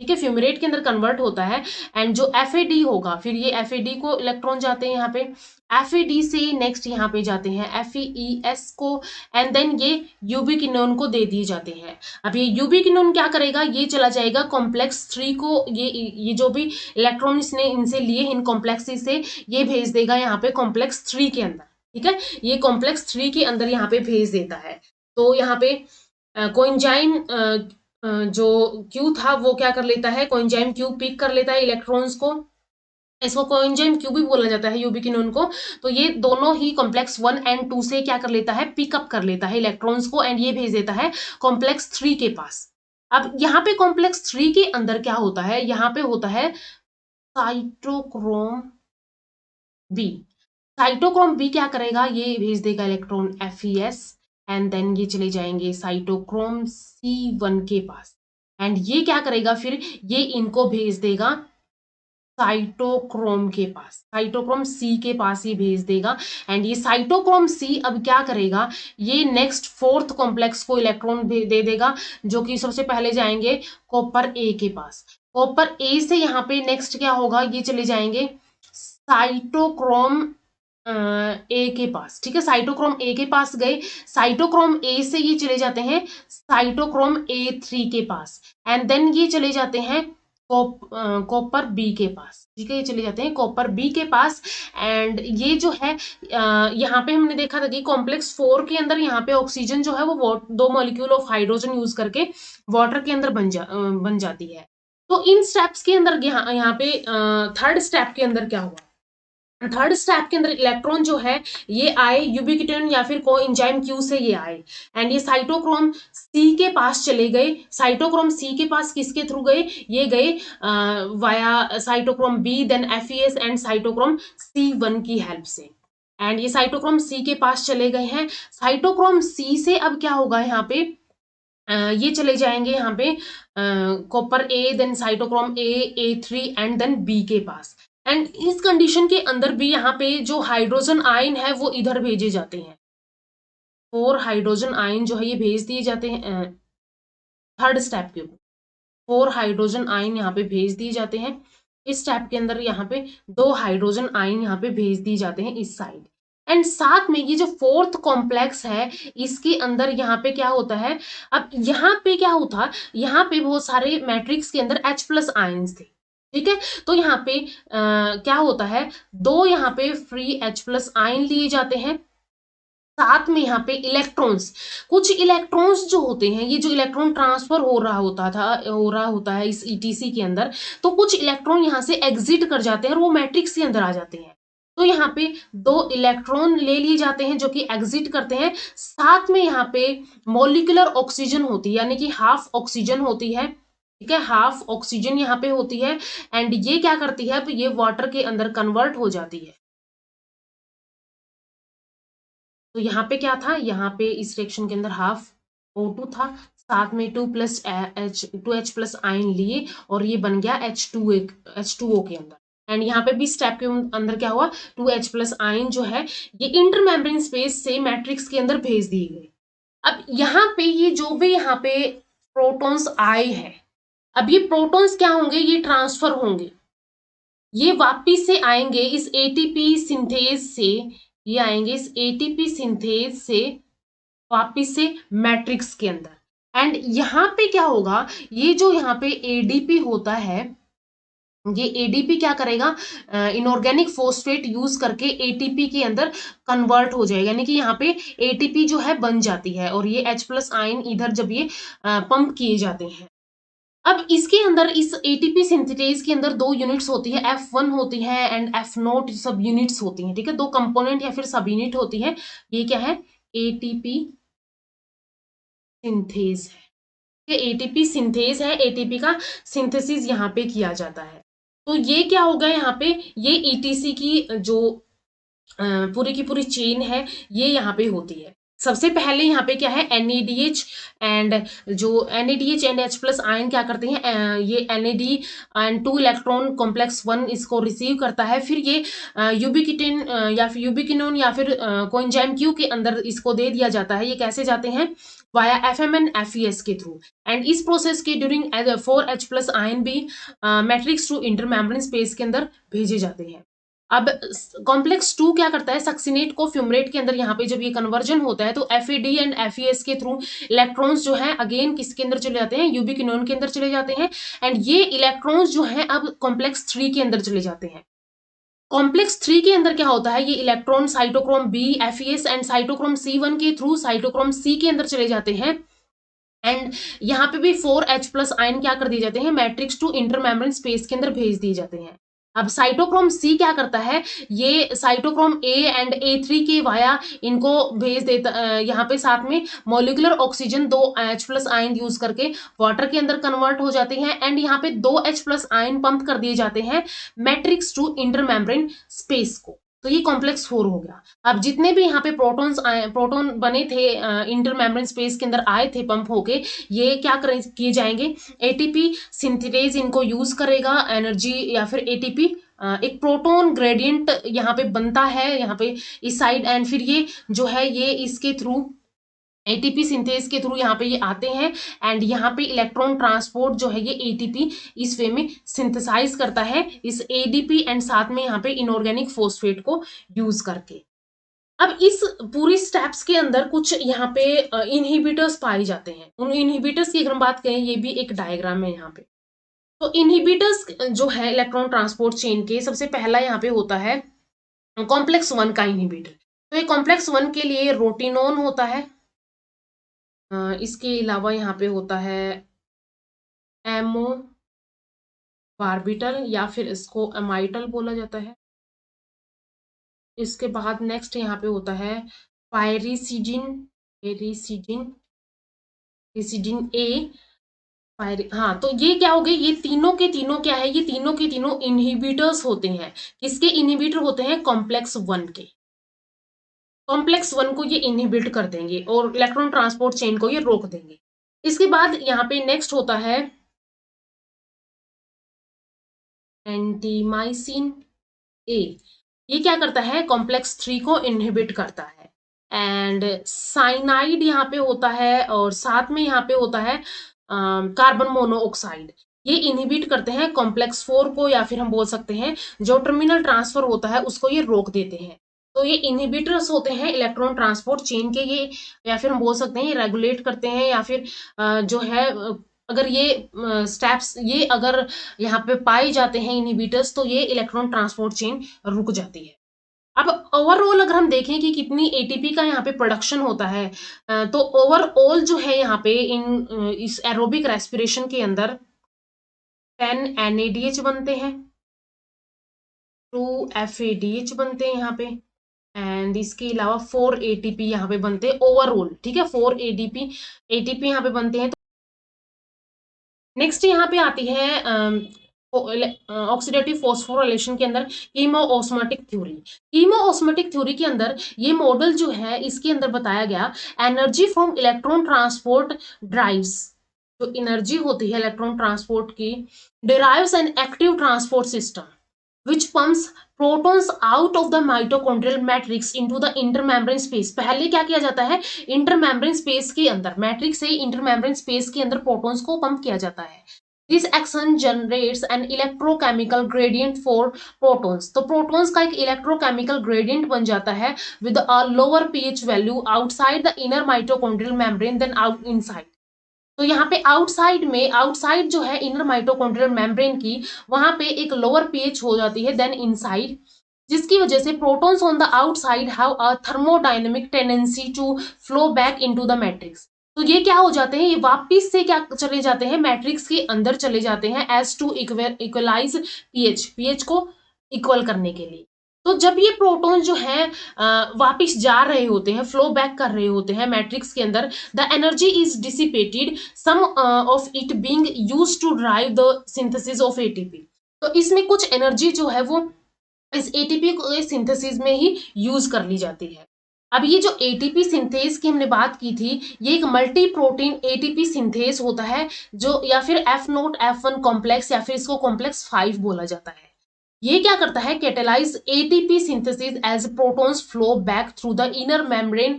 ठीक है, फ्यूमेरेट के अंदर कन्वर्ट होता है, एंड जो FAD होगा फिर ये FAD को इलेक्ट्रॉन जाते हैं यहाँ पे, FAD से नेक्स्ट यहाँ पे जाते हैं FES को, एंड देन ये यूबिक्विनोन को दे दिए जाते हैं। अब ये यूबिक्विनोन क्या करेगा, ये चला जाएगा कॉम्प्लेक्स 3 को, ये जो भी इलेक्ट्रॉन इसने इनसे लिए इन कॉम्प्लेक्स से ये भेज देगा यहाँ पे कॉम्प्लेक्स 3 के अंदर। ठीक है, ये कॉम्प्लेक्स 3 के अंदर यहाँ पे भेज देता है। तो यहाँ पे कोएंजाइम जो क्यू था वो क्या कर लेता है, कोएंजाइम क्यू पिक कर लेता है इलेक्ट्रॉन्स को, इसको कोएंजाइम क्यू भी बोला जाता है यूबिक्विनोन को। तो ये दोनों ही कॉम्प्लेक्स 1 एंड 2 से क्या कर लेता है, पिकअप कर लेता है इलेक्ट्रॉन्स को, एंड ये भेज देता है कॉम्प्लेक्स 3 के पास। अब यहाँ पे कॉम्प्लेक्स 3 के अंदर क्या होता है, यहाँ पे होता है साइटोक्रोम बी। साइटोक्रोम बी क्या करेगा, ये भेज देगा इलेक्ट्रॉन FES, एंड देन ये चले जाएंगे साइटोक्रोम C1 के पास, एंड ये क्या करेगा फिर ये इनको भेज देगा साइटोक्रोम के पास, साइटोक्रोम सी के पास ये भेज देगा। एंड ये साइटोक्रोम सी अब क्या करेगा, ये नेक्स्ट फोर्थ कॉम्प्लेक्स को इलेक्ट्रॉन दे देगा, जो कि सबसे पहले जाएंगे कॉपर ए के पास। कॉपर ए से यहाँ पे नेक्स्ट क्या होगा, ये चले जाएंगे साइटोक्रोम ए के पास। ठीक है, साइटोक्रोम ए के पास गए, साइटोक्रोम ए से ये चले जाते हैं साइटोक्रोम ए3 के पास। एंड देन ये चले जाते हैं कॉपर बी के पास। ठीक है, ये चले जाते हैं कॉपर बी के पास। एंड ये जो है यहाँ पे हमने देखा था कि कॉम्प्लेक्स 4 के अंदर यहाँ पे ऑक्सीजन जो है वो 2 मॉलिक्यूल ऑफ हाइड्रोजन यूज करके वाटर के अंदर बन जाती है। तो इन स्टेप्स के अंदर यहाँ पे थर्ड स्टेप के अंदर क्या हुआ, थर्ड स्टेप के अंदर इलेक्ट्रॉन जो है ये आए यूबिक्विटिन या फिर कोएंजाइम क्यू से ये आए। एंड ये साइटोक्रोम सी के पास चले गए। साइटोक्रोम सी के पास किसके थ्रू गए, ये गए via cytochrome B, then FES and cytochrome C1 की हेल्प से। एंड ये साइटोक्रोम सी के पास चले गए हैं। साइटोक्रोम सी से अब क्या होगा, यहाँ पे ये चले जाएंगे यहाँ पे copper A, then cytochrome A3 and then B के पास। एंड इस कंडीशन के अंदर भी यहाँ पे जो हाइड्रोजन आयन है वो इधर भेजे जाते हैं। 4 हाइड्रोजन आयन जो है ये भेज दिए जाते हैं थर्ड स्टेप के ऊपर। 4 हाइड्रोजन आयन यहाँ पे भेज दिए जाते हैं। इस स्टेप के अंदर यहाँ पे 2 हाइड्रोजन आयन यहाँ पे भेज दिए जाते हैं इस साइड। एंड साथ में ये जो फोर्थ कॉम्प्लेक्स है इसके अंदर यहाँ पे क्या होता है, अब यहाँ पे क्या होता, यहाँ पे बहुत सारे मैट्रिक्स के अंदर H+ आयन्स थे। ठीक है, तो यहाँ पे क्या होता है, 2 यहाँ पे फ्री H+ आयन लिए जाते हैं। साथ में यहाँ पे इलेक्ट्रॉन्स, कुछ इलेक्ट्रॉन्स जो होते हैं, ये जो इलेक्ट्रॉन ट्रांसफर हो रहा होता है इस ईटीसी के अंदर, तो कुछ इलेक्ट्रॉन यहाँ से एग्जिट कर जाते हैं और वो मैट्रिक्स के अंदर आ जाते हैं। तो यहाँ पे 2 इलेक्ट्रॉन ले लिए जाते हैं जो कि एग्जिट करते हैं। साथ में यहाँ पे मॉलिक्यूलर ऑक्सीजन होती है, यानी कि हाफ ऑक्सीजन होती है। ठीक है, हाफ ऑक्सीजन यहाँ पे होती है। एंड ये क्या करती है, अब ये वाटर के अंदर कन्वर्ट हो जाती है। तो यहाँ पे क्या था, यहाँ पे इस रिएक्शन के अंदर हाफ O2 था, साथ में 2H+ आयन लिए और ये बन गया H2O के अंदर। एंड यहाँ पे भी स्टेप के अंदर क्या हुआ, 2H+ आयन जो है ये इंटरमेम्ब्रेन स्पेस से मैट्रिक्स के अंदर भेज दिए गए। अब यहाँ पे ये जो भी यहाँ पे प्रोटॉन्स आए हैं, अब ये प्रोटॉन्स क्या होंगे, ये ट्रांसफर होंगे, ये वापिस से आएंगे इस एटीपी सिंथेज से, ये आएंगे इस एटीपी सिंथेज से वापिस से मैट्रिक्स के अंदर। एंड यहाँ पे क्या होगा, ये जो यहाँ पे एडीपी होता है, ये एडीपी क्या करेगा, इनऑर्गेनिक फॉस्फेट यूज करके एटीपी के अंदर कन्वर्ट हो जाएगा, यानी कि यहाँ पे एटीपी जो है बन जाती है और ये H+ आयन इधर जब ये पंप किए जाते हैं। अब इसके अंदर इस एटीपी सिंथेटेज के अंदर 2 यूनिट्स होती है, F1 होती है एंड F0 सब यूनिट्स होती हैं। ठीक है, 2 कंपोनेंट या फिर सब यूनिट होती है। ये क्या है, एटीपी सिंथेज है। ये एटीपी सिंथेज है, एटीपी का सिंथेसिस यहाँ पे किया जाता है। तो ये क्या होगा, यहाँ पे ये ईटीसी की जो पूरी की पूरी चेन है ये यहाँ पे होती है। सबसे पहले यहाँ पे क्या है, NADH एंड जो NADH एंड H+ आयन क्या करते हैं, ये NAD एंड 2 इलेक्ट्रॉन कॉम्प्लेक्स 1 इसको रिसीव करता है, फिर ये यूबिक्विटिन या फिर यूबिक्विनोन या फिर कोएंजाइम Q के अंदर इसको दे दिया जाता है। ये कैसे जाते हैं, वाया FMN FES के थ्रू। एंड इस प्रोसेस के ड्यूरिंग 4H+ आयन भी मैट्रिक्स टू इंटरमेम्ब्रेन स्पेस के अंदर भेजे जाते हैं। अब कॉम्प्लेक्स 2 क्या करता है, सक्सिनेट को फ्यूमरेट के अंदर यहाँ पे जब ये कन्वर्जन होता है तो FAD एंड FES के थ्रू इलेक्ट्रॉन्स जो है अगेन किसके अंदर चले जाते हैं, यूबिक्विनोन के अंदर चले जाते हैं। एंड ये इलेक्ट्रॉन्स जो है अब कॉम्प्लेक्स 3 के अंदर चले जाते हैं। कॉम्प्लेक्स 3 के अंदर क्या होता है, ये electron cytochrome B, FES and cytochrome C1 के थ्रू साइटोक्रोम C के अंदर चले जाते हैं। एंड यहाँ पे भी 4H+ आयन क्या कर दिए जाते हैं, मैट्रिक्स टू इंटरमेम्ब्रेन स्पेस के अंदर भेज दिए जाते हैं। अब साइटोक्रोम C क्या करता है, ये साइटोक्रोम A एंड A3 के वाया इनको भेज देता, यहाँ पे साथ में molecular oxygen 2 H+ ion use करके वाटर के अंदर कन्वर्ट हो जाते हैं। एंड यहाँ पे 2 H+ आयन पंप कर दिए जाते हैं मैट्रिक्स टू इंटरमेम्ब्रेन स्पेस को। तो ये कॉम्प्लेक्स 4 हो गया। अब जितने भी यहाँ पे प्रोटॉन बने थे इंटर मेम्ब्रेन स्पेस के अंदर आए थे पंप होके, ये क्या किए जाएंगे, एटीपी सिंथेटेज इनको यूज करेगा एनर्जी या फिर एटीपी, एक प्रोटॉन ग्रेडियंट यहाँ पे बनता है यहाँ पे इस साइड, एंड फिर ये जो है ये इसके थ्रू एटीपी सिंथेस के थ्रू यहाँ पे ये आते हैं, एंड यहाँ पे इलेक्ट्रॉन ट्रांसपोर्ट जो है ये एटीपी इस वे में सिंथेसाइज करता है इस एडीपी एंड साथ में यहाँ पे इनऑर्गेनिक फॉस्फेट को यूज करके। अब इस पूरी स्टेप्स के अंदर कुछ यहाँ पे इनहिबिटर्स पाए जाते हैं। उन इनहिबिटर्स की अगर हम बात करें, ये भी एक डायग्राम है यहाँ पे। तो इनहिबिटर्स जो है इलेक्ट्रॉन ट्रांसपोर्ट चेन के, सबसे पहला यहाँ पे होता है कॉम्प्लेक्स 1 का इनहिबिटर। तो ये कॉम्प्लेक्स 1 के लिए रोटिनोन होता है, इसके अलावा यहाँ पे होता है एमो बार्बिटल या फिर इसको अमाइटल बोला जाता है। इसके बाद नेक्स्ट यहाँ पे होता है पायरिसिडिन ए। हाँ, तो ये क्या हो गए, ये तीनों के तीनों क्या है, ये तीनों के तीनों इनहिबिटर्स होते हैं। किसके इनहिबिटर होते हैं, कॉम्प्लेक्स 1 के। कॉम्प्लेक्स 1 को ये इनहिबिट कर देंगे और इलेक्ट्रॉन ट्रांसपोर्ट चेन को ये रोक देंगे। इसके बाद यहाँ पे नेक्स्ट होता है एंटीमाइसिन ए। ये क्या करता है, कॉम्प्लेक्स 3 को इनहिबिट करता है। एंड साइनाइड यहाँ पे होता है और साथ में यहाँ पे होता है कार्बन मोनोऑक्साइड। ये इनहिबिट करते हैं कॉम्प्लेक्स 4 को, या फिर हम बोल सकते हैं जो टर्मिनल ट्रांसफर होता है उसको ये रोक देते हैं। तो ये इनहिबिटर्स होते हैं इलेक्ट्रॉन ट्रांसपोर्ट चेन के, ये या फिर हम बोल सकते हैं ये रेगुलेट करते हैं, या फिर जो है अगर ये स्टेप्स ये अगर यहाँ पे पाए जाते हैं इनहिबिटर्स, तो ये इलेक्ट्रॉन ट्रांसपोर्ट चेन रुक जाती है। अब ओवरऑल अगर हम देखें कि कितनी एटीपी का यहाँ पे प्रोडक्शन होता है, तो ओवरऑल जो है यहाँ पे इस एरोबिक रेस्पिरेशन के अंदर 10 NADH बनते हैं, 2 FADH बनते हैं यहाँ पे, एंड इसके अलावा 4 ATP यहाँ पे बनते हैं ओवरऑल। ठीक है, 4 ATP यहाँ पे बनते हैं। तो नेक्स्ट यहाँ पे आती है ऑक्सीडेटिव फॉस्फोराइलेशन के अंदर कीमोऑस्मोटिक थ्योरी। कीमोऑस्मोटिक थ्योरी के अंदर ये मॉडल जो है इसके अंदर बताया गया, energy from electron transport drives, जो एनर्जी होती है इलेक्ट्रॉन ट्रांसपोर्ट की, derives an active transport system which pumps protons out of the mitochondrial matrix into the intermembrane space। पहले क्या किया जाता है, इंटरमेम्ब्रेन स्पेस के अंदर, मैट्रिक्स से इंटरमेम्ब्रेन स्पेस के अंदर प्रोटॉन्स को पंप किया जाता है। This action generates an electrochemical gradient for protons। तो प्रोटॉन्स का एक इलेक्ट्रोकेमिकल ग्रेडियंट बन जाता है with a lower pH value outside the inner mitochondrial membrane than out inside। तो यहाँ पे आउटसाइड जो है इनर माइटोकॉन्ड्रियल मेम्ब्रेन की, वहां पे एक लोअर पीएच हो जाती है देन इनसाइड, जिसकी वजह से protons on the outside have a thermodynamic tendency to flow back into the matrix. तो ये क्या हो जाते हैं, ये वापिस से क्या चले जाते हैं, मैट्रिक्स के अंदर चले जाते हैं एज टू इक्वलाइज पीएच को इक्वल करने के लिए। तो जब ये प्रोटॉन जो है वापिस जा रहे होते हैं, फ्लो बैक कर रहे होते हैं मैट्रिक्स के अंदर, the energy is dissipated, some of it being used to drive the synthesis of ATP. तो इसमें कुछ एनर्जी जो है वो इस एटीपी को सिंथेसिस में ही यूज कर ली जाती है। अब ये जो एटीपी सिंथेस की हमने बात की थी, ये एक मल्टी प्रोटीन एटीपी सिंथेस होता है, जो या फिर F0 F1 कॉम्प्लेक्स या फिर इसको कॉम्प्लेक्स 5 बोला जाता है। ये क्या करता है, catalyse ATP synthesis as protons flow back through the inner membrane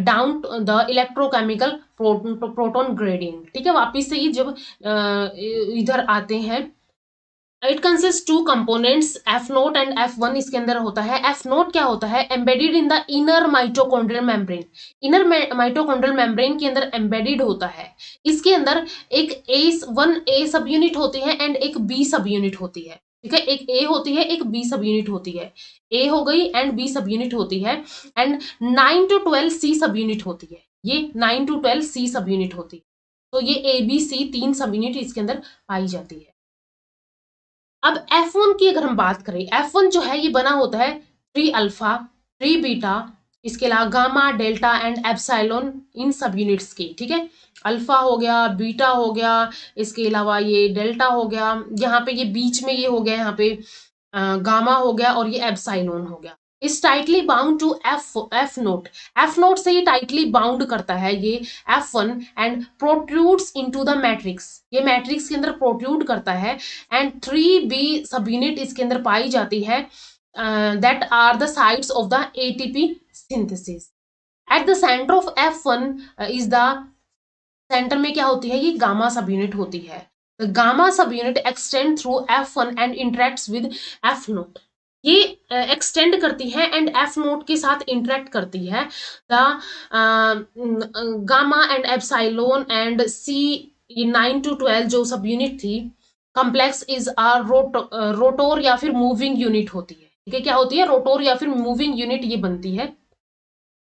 down the electrochemical proton gradient. ठीक है, वापिस से ये जब इधर आते हैं, it consist 2 components F0 and F1 इसके अंदर होता है। F0 क्या होता है, embedded in the inner mitochondrial membrane, inner mitochondrial membrane के अंदर एम्बेडेड होता है। इसके अंदर एक A सब यूनिट होती है एंड एक B सब यूनिट होती है। ठीक है, एक A होती है, एक B सब यूनिट होती है, A हो गई एंड B सब यूनिट होती है, एंड 9 to 12 C सब यूनिट होती है। ये 9 to 12 C सब यूनिट होती है। तो ये ABC 3 सब यूनिट इसके अंदर पाई जाती है। अब F1 की अगर हम बात करें, F1 जो है ये बना होता है 3 अल्फा 3 बीटा, इसके अलावा गामा डेल्टा एंड एप्सिलॉन इन सब यूनिट्स की। ठीक है, अल्फा हो गया, बीटा हो गया, इसके अलावा ये डेल्टा हो गया, यहाँ पे ये बीच में ये हो गया, यहाँ पे गामा हो गया और ये एप्सिलॉन हो गया। Is tightly bound to F nought. F nought से ये टाइटली बाउंड करता है ये F1 and protrudes into the matrix. ये मैट्रिक्स के अंदर प्रोट्रूड करता है एंड 3b सब यूनिट इसके अंदर पाई जाती है that are the sides of the ATP synthesis. At the centre of F1 is the, centre में क्या होती है, ये गामा सब यूनिट होती है। गामा सब unit extend through F1 and interacts with F note. ये एक्सटेंड करती है एंड F नोट के साथ इंटरेक्ट करती है। The gamma and epsilon and C, ये 9 to 12 जो सब यूनिट थी, कॉम्प्लेक्स इज अ रोटोर या फिर मूविंग यूनिट होती है। ठीक है, क्या होती है, रोटोर या फिर मूविंग यूनिट ये बनती है,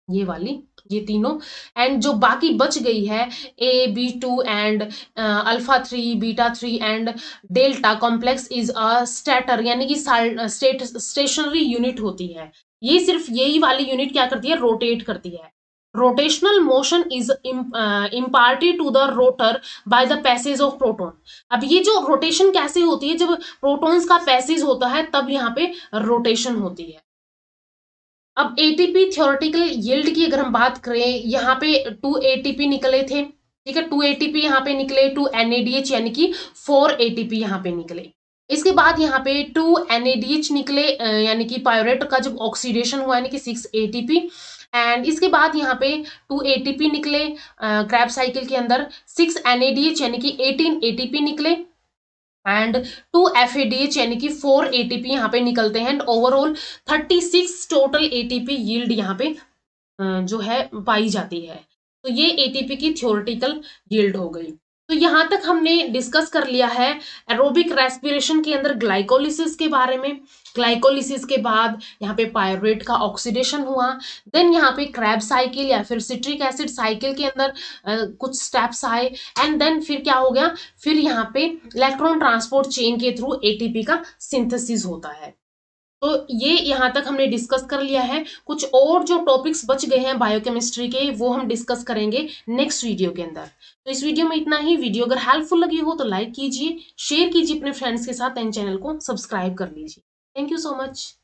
ये वाली, ये तीनों। एंड जो बाकी बच गई है AB2 and alpha 3, beta 3 and delta complex is a stator, यानी कि स्टेशनरी यूनिट होती है। ये सिर्फ यही वाली यूनिट क्या करती है, रोटेट करती है। Rotational motion is imparted to the rotor by the passage of proton. अब ये जो रोटेशन कैसे होती है, जब प्रोटॉन्स का पैसेज होता है तब यहाँ पे रोटेशन होती है। अब एटीपी थ्योरेटिकल यील्ड की अगर हम बात करें, यहाँ पे 2 ATP निकले थे। ठीक है, 2 ATP यहाँ पे निकले, 2 NADH यानी कि 4 ATP यहाँ पे निकले। इसके बाद यहाँ पे 2 NADH निकले, यानी कि पायरेट का जब ऑक्सीडेशन हुआ यानी कि 6 ATP। एंड इसके बाद यहाँ पे 2 ATP निकले क्रैब साइकिल के अंदर, 6 NADH यानी कि 18 ATP निकले एंड 2 FADH यानी कि 4 ATP यहाँ पे निकलते हैं and overall 36 total ATP yield यहाँ पे जो है पाई जाती है। तो ये ATP की थ्योरेटिकल यील्ड हो गई। तो यहाँ तक हमने डिस्कस कर लिया है एरोबिक रेस्पिरेशन के अंदर ग्लाइकोलिसिस के बारे में। ग्लाइकोलिसिस के बाद यहाँ पे पायरुवेट का ऑक्सीडेशन हुआ, देन यहाँ पे क्रैब साइकिल या फिर सिट्रिक एसिड साइकिल के अंदर कुछ स्टेप्स आए एंड देन फिर क्या हो गया, फिर यहाँ पे इलेक्ट्रॉन ट्रांसपोर्ट चेन के थ्रू ATP का सिंथेसिस होता है। तो ये यहाँ तक हमने डिस्कस कर लिया है। कुछ और जो टॉपिक्स बच गए हैं बायोकेमिस्ट्री के, वो हम डिस्कस करेंगे नेक्स्ट वीडियो के अंदर। तो इस वीडियो में इतना ही। वीडियो अगर हेल्पफुल लगी हो तो लाइक कीजिए, शेयर कीजिए अपने फ्रेंड्स के साथ एंड चैनल को सब्सक्राइब कर लीजिए। Thank you so much.